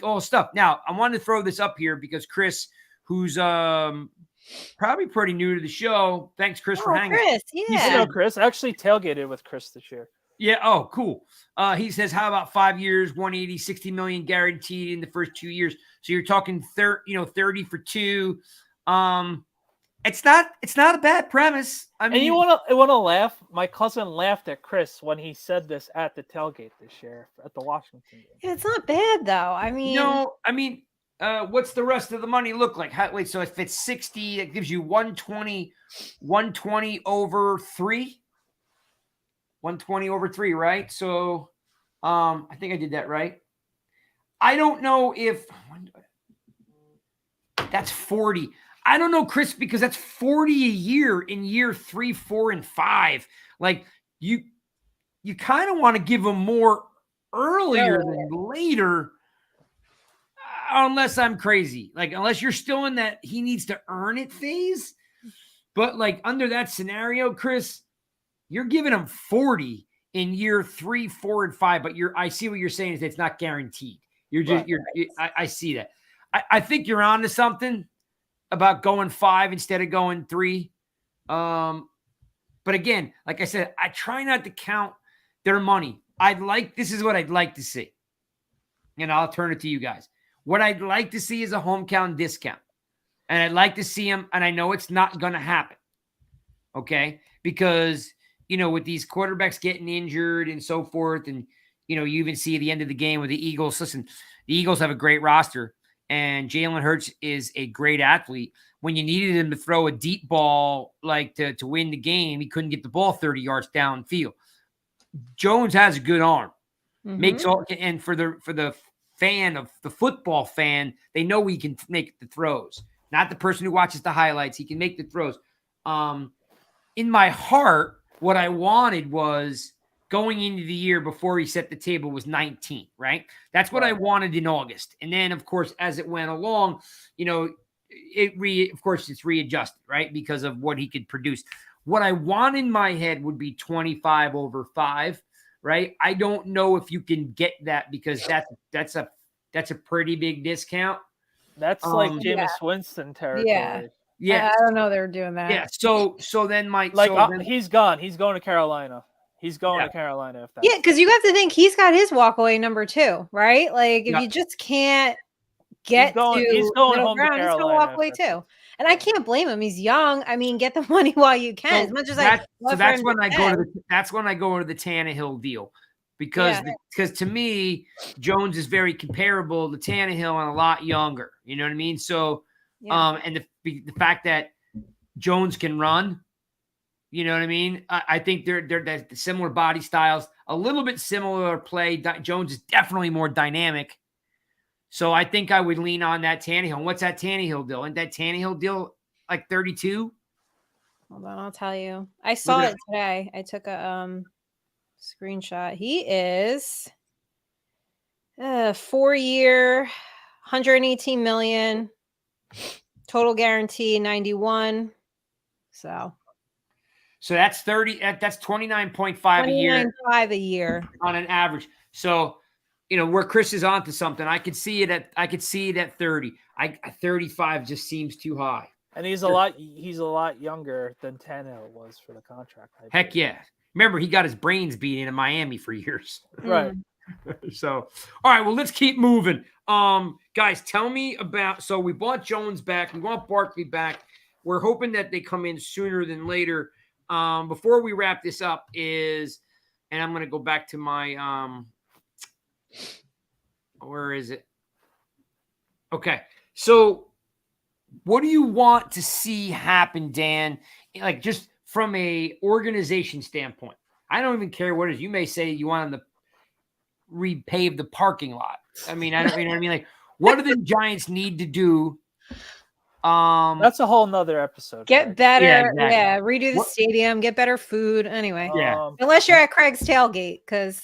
all stuff. Now, I wanted to throw this up here because Chris, who's probably pretty new to the show. Thanks, Chris, for hanging. Chris, yeah. Chris. I actually tailgated with Chris this year. Yeah. Oh, cool. He says, how about 5 years, 180, 60 million guaranteed in the first 2 years? So you're talking 30 for 2. It's not a bad premise. I mean, and you want to laugh? My cousin laughed at Chris when he said this at the tailgate this year at the Washington game. Yeah, it's not bad though. I mean, what's the rest of the money look like? Wait, so if it's 60, it gives you 120 over 3. 120 over 3, right? So I think I did that right. I don't know if that's 40. I don't know, Chris, because that's 40 a year in year 3, 4, and 5. Like you kind of want to give them more earlier than later, unless I'm crazy. Like unless you're still in that he needs to earn it phase. But like under that scenario, Chris, you're giving him 40 in year 3, 4, and 5. But I see what you're saying is it's not guaranteed. I see that. I think you're on to something about going 5 instead of going 3. But again, like I said, I try not to count their money. This is what I'd like to see. And I'll turn it to you guys. What I'd like to see is a hometown discount. And I'd like to see him, and I know it's not going to happen. Okay? Because, with these quarterbacks getting injured and so forth, and, you even see at the end of the game with the Eagles. Listen, the Eagles have a great roster. And Jalen Hurts is a great athlete. When you needed him to throw a deep ball, like to win the game, he couldn't get the ball 30 yards downfield. Jones has a good arm. Mm-hmm. And for the fan of the football fan, they know he can make the throws. Not the person who watches the highlights. He can make the throws. In my heart, what I wanted was going into the year before he set the table was 19, right? That's what I wanted in August. And then, of course, as it went along, it's readjusted, right? Because of what he could produce. What I want in my head would be 25 over 5, right? I don't know if you can get that because that's a pretty big discount. That's like Jameis Winston territory. Yeah. I don't know they're doing that. Yeah. So then he's gone. He's going to Carolina. He's going to Carolina. Because you have to think he's got his walkaway number 2, right? Like if you just can't get he's going home ground, to Carolina. He's going to walk away too. And I can't blame him. He's young. I mean, get the money while you can. As much as that's when I go to the Tannehill deal. Because to me, Jones is very comparable to Tannehill and a lot younger. You know what I mean? So and the fact that Jones can run. You know what I mean? I think they're similar body styles, a little bit similar play. Jones is definitely more dynamic. So I think I would lean on that Tannehill. And what's that Tannehill deal? Isn't that Tannehill deal like 32? Hold on, I'll tell you. I saw it today. I took a screenshot. He is 4-year, 118 million, total guarantee 91. So that's 30. That's 29.5 a year 29.5 a year. on an average. So, where Chris is onto something, I could see it at 30. 35 just seems too high. And he's a lot younger than Tannehill was for the contract. Heck yeah. Remember, he got his brains beat in Miami for years. Right. So, all right, well, let's keep moving. Guys, tell me about, so we bought Jones back. We want Barkley back. We're hoping that they come in sooner than later. Before we wrap this up and I'm going to go back to my, where is it? Okay. So what do you want to see happen, Dan? Like just from a organization standpoint, I don't even care what it is. You may say you want them to repave the parking lot. I mean, I don't, like, what do the Giants need to do? That's a whole nother episode. Get better. Yeah, exactly. Redo the stadium, get better food. Anyway, Yeah. Unless you're at Craig's Tailgate, because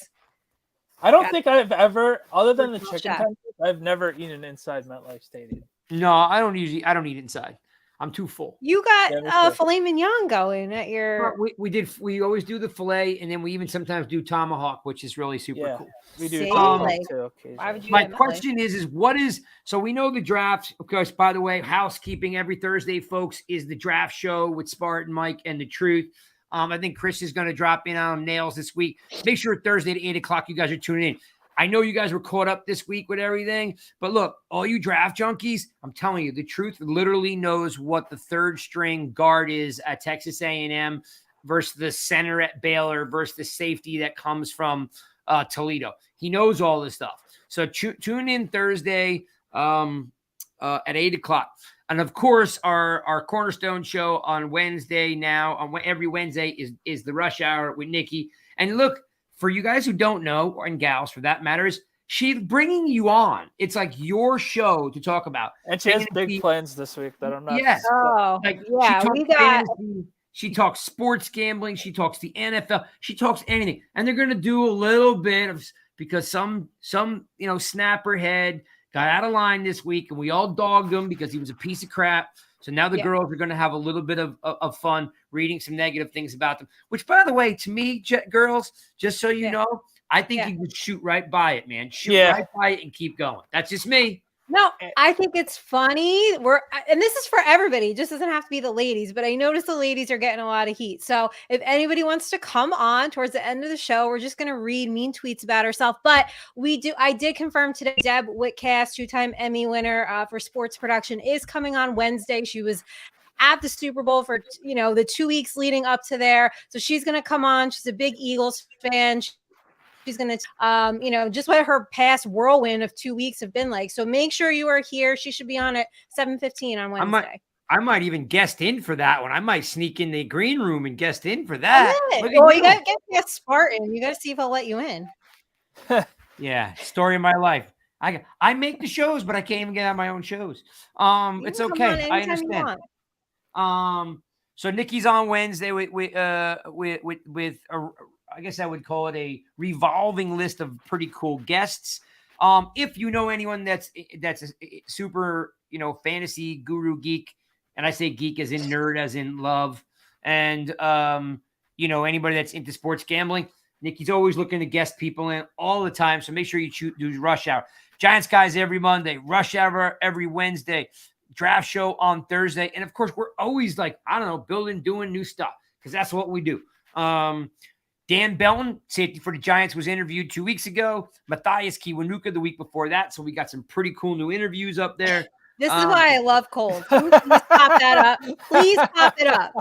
I don't think I've ever, other than the chicken shot. tenders, I've never eaten inside MetLife Stadium. No, I don't eat inside. I'm too full. you Yeah, me got too. filet mignon going at your We always do the filet, and then we even sometimes do tomahawk, which is really super Yeah. cool. We do See, tomahawk like, too why would occasionally. you My at MetLife? question is what is, so we know the draft, of course, by the way, housekeeping every Thursday, folks, is the draft show with Spartan Mike and the Truth. I think Chris is going to drop in on nails this week. Make sure Thursday at 8:00, you guys are tuning in. I know you guys were caught up this week with everything, but look, all you draft junkies, I'm telling you, the Truth literally knows what the third string guard is at Texas A&M versus the center at Baylor versus the safety that comes from Toledo. He knows all this stuff. So tune in Thursday at 8:00. And of course, our Cornerstone show on Wednesday now, every Wednesday is the Rush Hour with Nikki. And look, for you guys who don't know, and gals for that matter, is she's bringing you on. It's like your show to talk about. And she has big plans this week that I'm not. Yes. Oh, Like yeah, she talks we got fantasy, she talks sports gambling, she talks the NFL, she talks anything. And they're gonna do a little bit of, because some snapper head got out of line this week, and we all dogged him because he was a piece of crap. So now the girls are going to have a little bit of fun reading some negative things about them, which, by the way, to me, girls, just so you know, I think you could shoot right by it, man. Shoot right by it and keep going. That's just me. No, I think it's funny. And this is for everybody. It just doesn't have to be the ladies, but I notice the ladies are getting a lot of heat. So if anybody wants to come on towards the end of the show, we're just going to read mean tweets about herself. But I did confirm today, Deb Whitcast, 2-time Emmy winner for sports production, is coming on Wednesday. She was at the Super Bowl for, the 2 weeks leading up to there. So she's going to come on. She's a big Eagles fan. She's going to, just what her past whirlwind of 2 weeks have been like. So make sure you are here. She should be on at 7:15 on Wednesday. I might even guest in for that one. I might sneak in the green room and guest in for that. Well, you got to get Spartan. You got to see if I'll let you in. Yeah, story of my life. I make the shows, but I can't even get on my own shows. It's okay. I understand. So Nikki's on Wednesday with I guess I would call it a revolving list of pretty cool guests. If you know anyone that's a super, fantasy guru geek, and I say geek as in nerd, as in love, and anybody that's into sports gambling, Nikki's always looking to guest people in all the time. So make sure you do Rush Hour. Giants guys every Monday, Rush Hour every Wednesday, draft show on Thursday, and of course we're always doing new stuff because that's what we do. Dan Belton, safety for the Giants, was interviewed 2 weeks ago. Matthias Kiwanuka the week before that. So we got some pretty cool new interviews up there. This is why I love cold. Please pop that up. Please pop it up.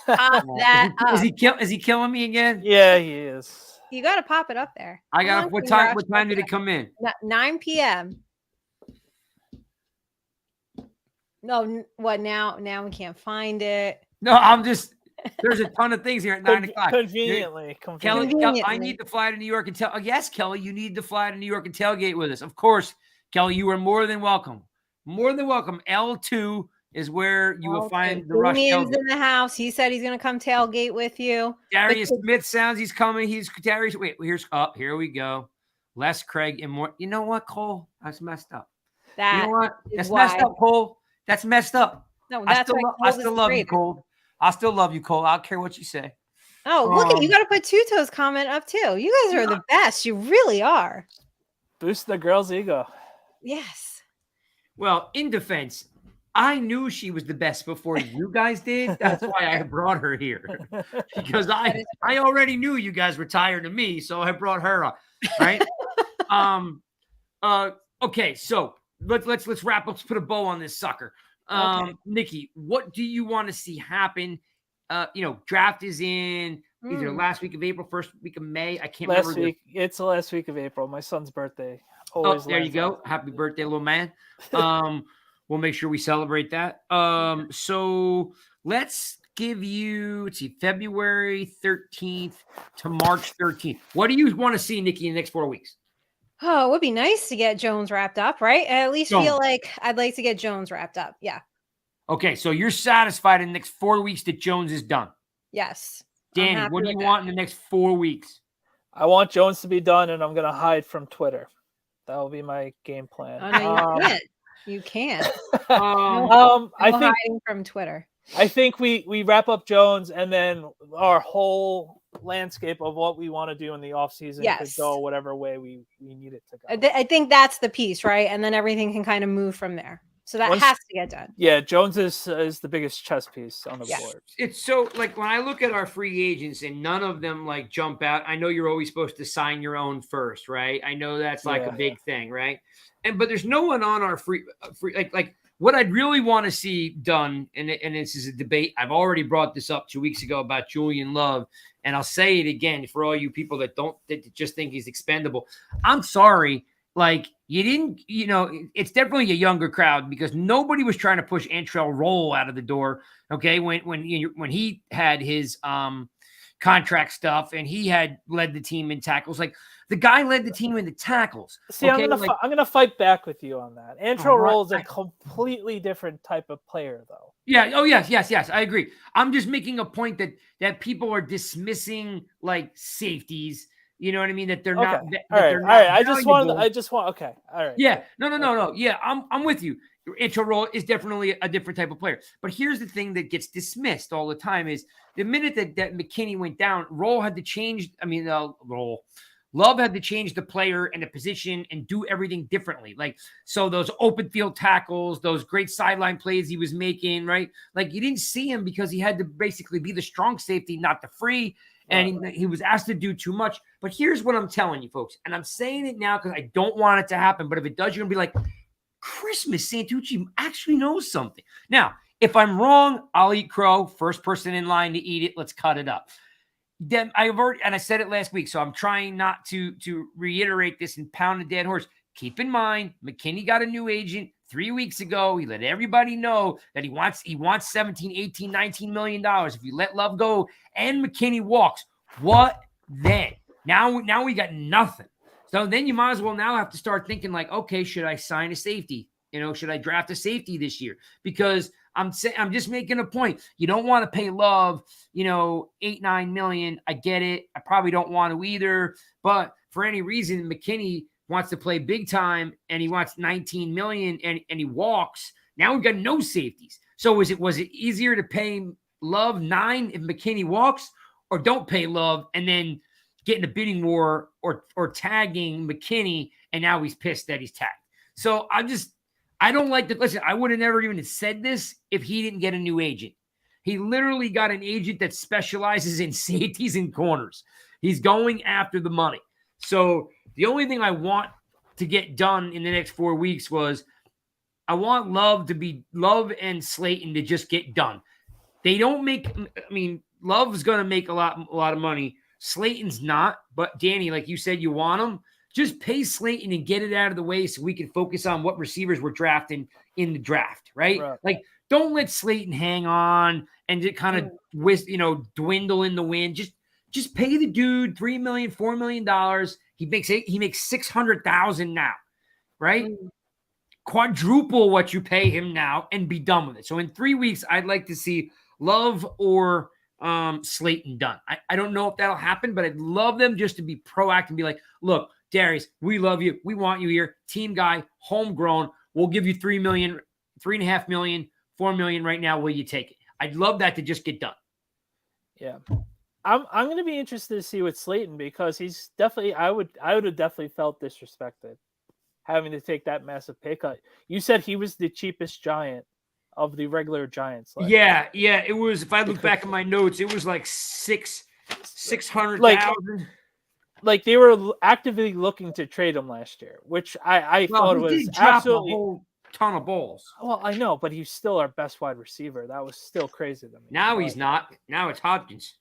Pop that up. Is he killing me again? Yeah, he is. You got to pop it up there. I got. What time did it come in? 9 p.m. No, what now? Now we can't find it. No, I'm just. There's a ton of things here at 9 o'clock. Conveniently. Kelly, I need to fly to New York and tell. Yes, Kelly, you need to fly to New York and tailgate with us. Of course, Kelly, you are more than welcome. More than welcome. L2 is where you will find the Rush tailgate. In the house. He said he's going to come tailgate with you. Darius Smith sounds he's coming. He's Darius. Wait, here we go. less Craig and more. You know what, Cole? That's messed up. That You know what? is That's why. messed up, Cole. That's messed up. No, I that's still, why I Cole is still the love you, greatest. Cole. I still love you, Cole. I don't care what you say. Oh, look at you! Got to put Two Toes comment up too. You guys are the best. You really are. Boost the girl's ego. Yes. Well, in defense, I knew she was the best before you guys did. That's why I brought her here, because I already knew you guys were tired of me, so I brought her on. Right? Okay, so let's wrap up. Let's put a bow on this sucker. Okay. Nikki, what do you want to see happen? Draft is in either last week of April, first week of May. I can't remember. Last week. It's the last week of April. My son's birthday. Oh, there you go. Happy birthday, little man. We'll make sure we celebrate that. So let's give you, let's see, February 13th to March 13th. What do you want to see, Nikki, in the next 4 weeks? Oh, it would be nice to get Jones wrapped up, right? I at least feel like I'd like to get Jones wrapped up. Yeah. Okay, so you're satisfied in the next 4 weeks that Jones is done. Yes. Danny, what do you want in the next 4 weeks? I want Jones to be done, and I'm going to hide from Twitter. That will be my game plan. Oh, no, you can't. You can't. I think hiding from Twitter. I think we wrap up Jones, and then our whole landscape of what we want to do in the offseason could go whatever way we need it to go. I think that's the piece, right? And then everything can kind of move from there. So that has to get done. Yeah, Jones is the biggest chess piece on the board. It's so, like, when I look at our free agents and none of them like jump out, I know you're always supposed to sign your own first, right? I know that's like a big thing, right? But there's no one on our free like what I'd really want to see done, and this is a debate. I've already brought this up 2 weeks ago about Julian Love, and I'll say it again for all you people that just think he's expendable. I'm sorry. Like, you didn't, it's definitely a younger crowd because nobody was trying to push Antrell Roll out of the door. Okay. When he had his contract stuff and he had led the team in tackles, like the guy led the team in the tackles. See, okay? I'm going to fight back with you on that. Antrell Roll is a completely different type of player though. Yeah. Oh yes. I agree. I'm just making a point that people are dismissing like safeties. You know what I mean? That they're not. All right. I just want. Okay. All right. Yeah. No. Yeah. I'm with you. Antrell Roll is definitely a different type of player. But here's the thing that gets dismissed all the time is the minute that McKinney went down, Roll had to change. Love had to change the player and the position and do everything differently. Like, so those open field tackles, those great sideline plays he was making, right? Like, you didn't see him because he had to basically be the strong safety, not the free. And he was asked to do too much. But here's what I'm telling you, folks. And I'm saying it now because I don't want it to happen. But if it does, you're going to be like, Christmas Santucci actually knows something. Now, if I'm wrong, I'll eat crow. First person in line to eat it. Let's cut it up. Then I said it last week, so I'm trying not to reiterate this and pound a dead horse. Keep in mind, McKinney got a new agent 3 weeks ago. He let everybody know that he wants 17, 18, 19 million dollars. If you let Love go and McKinney walks, what then? Now we got nothing. So then you might as well now have to start thinking like, okay, should I sign a safety? Should I draft a safety this year? Because I'm just making a point. You don't want to pay Love, $8-9 million. I get it. I probably don't want to either. But for any reason, McKinney wants to play big time and he wants 19 million and he walks. Now we've got no safeties. So was it easier to pay Love 9 if McKinney walks, or don't pay Love and then get in a bidding war or tagging McKinney and now he's pissed that he's tagged? So I don't like to listen. I would have never even said this if he didn't get a new agent. He literally got an agent that specializes in safeties and corners. He's going after the money. So the only thing I want to get done in the next 4 weeks was I want Love and Slayton to just get done. They don't make, Love's going to make a lot of money. Slayton's not, but Danny, like you said, you want him. Just pay Slayton and get it out of the way so we can focus on what receivers we're drafting in the draft, right? Like, don't let Slayton hang on and just kind of dwindle in the wind. Just pay the dude $3 million, $4 million. He makes $600,000 now, right? Quadruple what you pay him now and be done with it. So in 3 weeks, I'd like to see Love or Slayton done. I don't know if that'll happen, but I'd love them just to be proactive and be like, look, Darius, we love you. We want you here. Team guy, homegrown. We'll give you $3 million, $3.5 million, $4 million right now. Will you take it? I'd love that to just get done. Yeah. I'm going to be interested to see with Slayton because he's definitely I would have definitely felt disrespected having to take that massive pay cut. You said he was the cheapest Giant of the regular Giants. Yeah. It was, if I look back at my notes, it was like 600,000. Like they were actively looking to trade him last year, which I thought was absolutely a whole ton of balls. Well, I know, but he's still our best wide receiver. That was still crazy to me. Now he's not. Now it's Hopkins.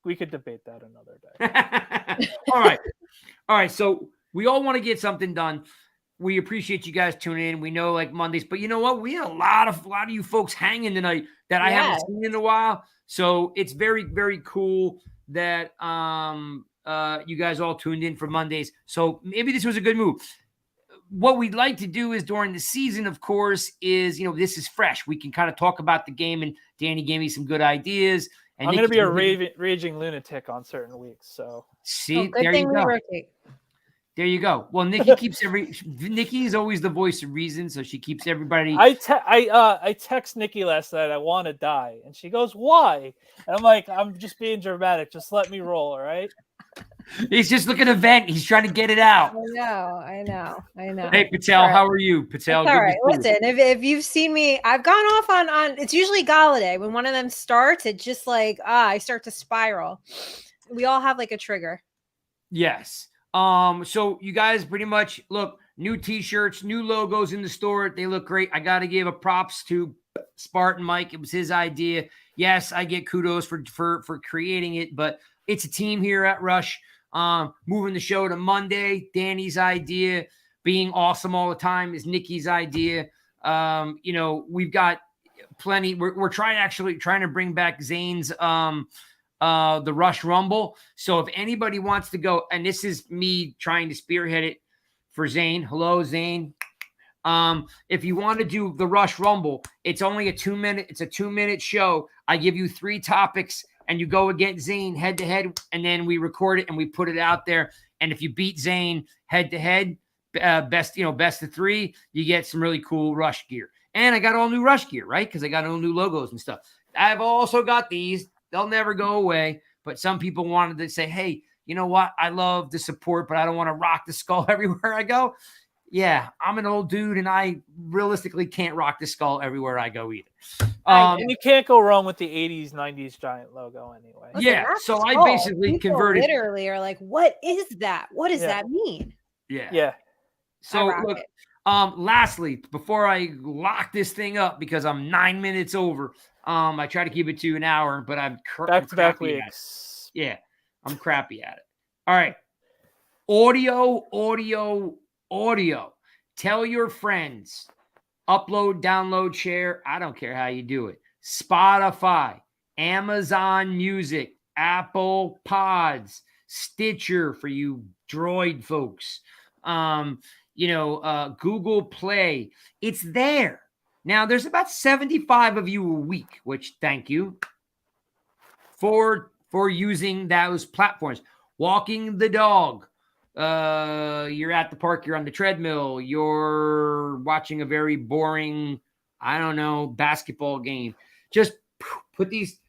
We could debate that another day. All right. So we all want to get something done. We appreciate you guys tuning in. We know like Mondays, but you know what? We had a lot of you folks hanging tonight that I haven't seen in a while. So it's very, very cool that you guys all tuned in for Mondays. So maybe this was a good move. What we'd like to do is during the season, of course, is, this is fresh. We can kind of talk about the game, and Danny gave me some good ideas. And I'm going to be a raging lunatic on certain weeks. So see, there you go. There you go. Well, Nikki is always the voice of reason, so she keeps everybody. I text Nikki last night. I want to die, and she goes, "Why?" And I'm like, "I'm just being dramatic. Just let me roll, all right?" He's just looking to vent. He's trying to get it out. I know. Hey, Patel, right. How are you? Patel, all right. Listen, if you've seen me, I've gone off on it's usually Galladay. When one of them starts, it just like, I start to spiral. We all have like a trigger. Yes. So you guys pretty much look, new t-shirts, new logos in the store. They look great. I got to give a props to Spartan Mike. It was his idea. Yes, I get kudos for creating it, but it's a team here at Rush. Moving the show to Monday, Danny's idea. Being awesome all the time is Nikki's idea. We've got plenty. We're trying to bring back Zane's the Rush Rumble. So if anybody wants to go, and this is me trying to spearhead it for Zane. Hello, Zane. If you want to do the Rush Rumble, it's only a 2-minute show. I give you 3 topics and you go against Zane head to head, and then we record it and we put it out there. And if you beat Zane head to head, best of 3, you get some really cool Rush gear. And I got all new Rush gear, right? Because I got all new logos and stuff. I've also got these. They'll never go away. But some people wanted to say, hey, you know what? I love the support, but I don't want to rock the skull everywhere I go. Yeah, I'm an old dude, and I realistically can't rock the skull everywhere I go either. And you can't go wrong with the 80s, 90s Giant logo anyway. Listen, so I basically people converted. Literally are like, what is that? What does that mean? Yeah. So look, lastly, before I lock this thing up, because I'm 9 minutes over, I try to keep it to an hour, but I'm back-to-back weeks. Yeah, I'm crappy at it. All right. Audio. Tell your friends. Upload, download, share. I don't care how you do it. Spotify, Amazon Music, Apple Pods, Stitcher for you Droid folks. Google Play. It's there. Now, there's about 75 of you a week, which thank you for using those platforms. Walking the dog. You're at the park, you're on the treadmill, you're watching a very boring, basketball game. Just put these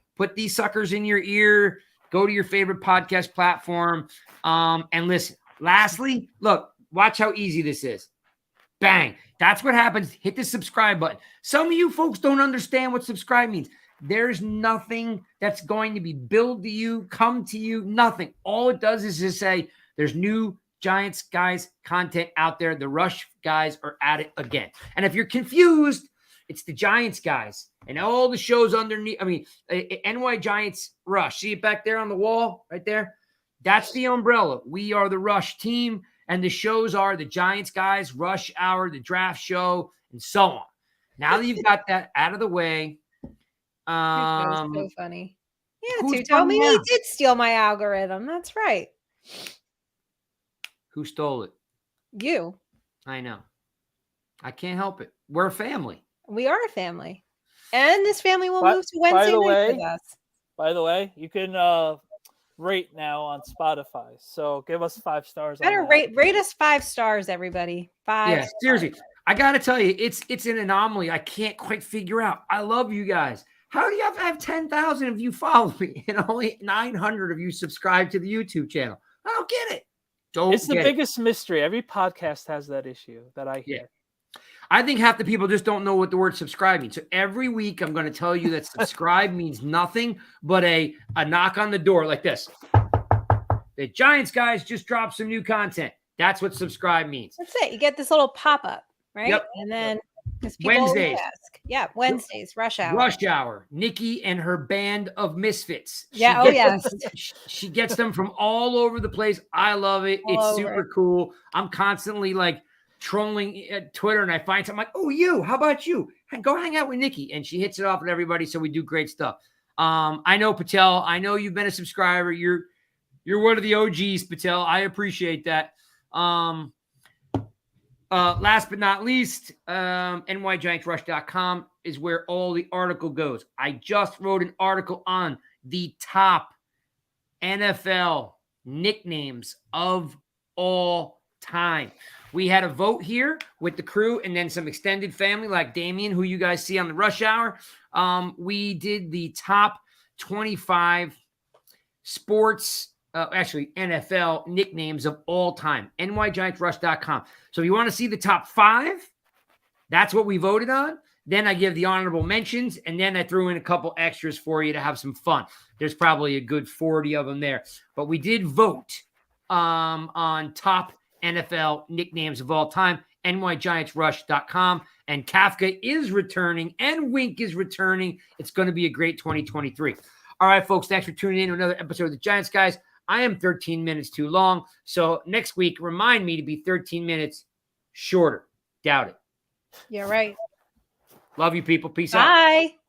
suckers in your ear, go to your favorite podcast platform, and listen. Lastly, look, watch how easy this is. Bang. That's what happens. Hit the subscribe button. Some of you folks don't understand what subscribe means. There's nothing that's going to be billed to you, come to you, nothing. All it does is just say, there's new Giants guys content out there. The Rush guys are at it again. And if you're confused, it's the Giants guys and all the shows underneath. NY Giants Rush. See it back there on the wall right there? That's the umbrella. We are the Rush team. And the shows are the Giants guys, Rush Hour, the draft show, and so on. Now that you've got that out of the way. That was so funny. Yeah, Two told me he did steal my algorithm. That's right. Who stole it? You. I know. I can't help it. We're a family. We are a family. And this family will move to Wednesday night with us. By the way, you can rate now on Spotify. So give us 5 stars. Better on that. rate us 5 stars, everybody. 5 Yeah, stars. seriously. I gotta tell you, it's an anomaly. I can't quite figure out. I love you guys. How do you have 10,000 of you follow me and only 900 of you subscribe to the YouTube channel? I don't get it. It's the biggest mystery. Every podcast has that issue that I hear. I think half the people just don't know what the word subscribe means. So every week I'm going to tell you that subscribe means nothing but a knock on the door like this. The Giants guys just dropped some new content. That's what subscribe means. That's it. You get this little pop-up, right? Yep. And then people always Wednesdays. ask. Yeah, Wednesdays, rush hour. Rush Hour. Nikki and her band of misfits. Yeah, She gets them from all over the place. I love it. All It's over super cool. I'm constantly like trolling at Twitter and I find something like, oh, you, how about you? Go hang out with Nikki. And she hits it off with everybody. So we do great stuff. I know, Patel, I know you've been a subscriber. You're one of the OGs, Patel. I appreciate that. Last but not least, nygiantsrush.com is where all the article goes. I just wrote an article on the top NFL nicknames of all time. We had a vote here with the crew and then some extended family like Damien, who you guys see on the Rush Hour. We did the top 25 sports, actually NFL nicknames of all time, nygiantsrush.com. So if you want to see the top 5, that's what we voted on. Then I give the honorable mentions, and then I threw in a couple extras for you to have some fun. There's probably a good 40 of them there. But we did vote on top NFL nicknames of all time, nygiantsrush.com. And Kafka is returning, and Wink is returning. It's going to be a great 2023. All right, folks, thanks for tuning in to another episode of the Giants Guys. I am 13 minutes too long. So next week, remind me to be 13 minutes shorter. Doubt it. You're right. Love you, people. Peace out. Bye.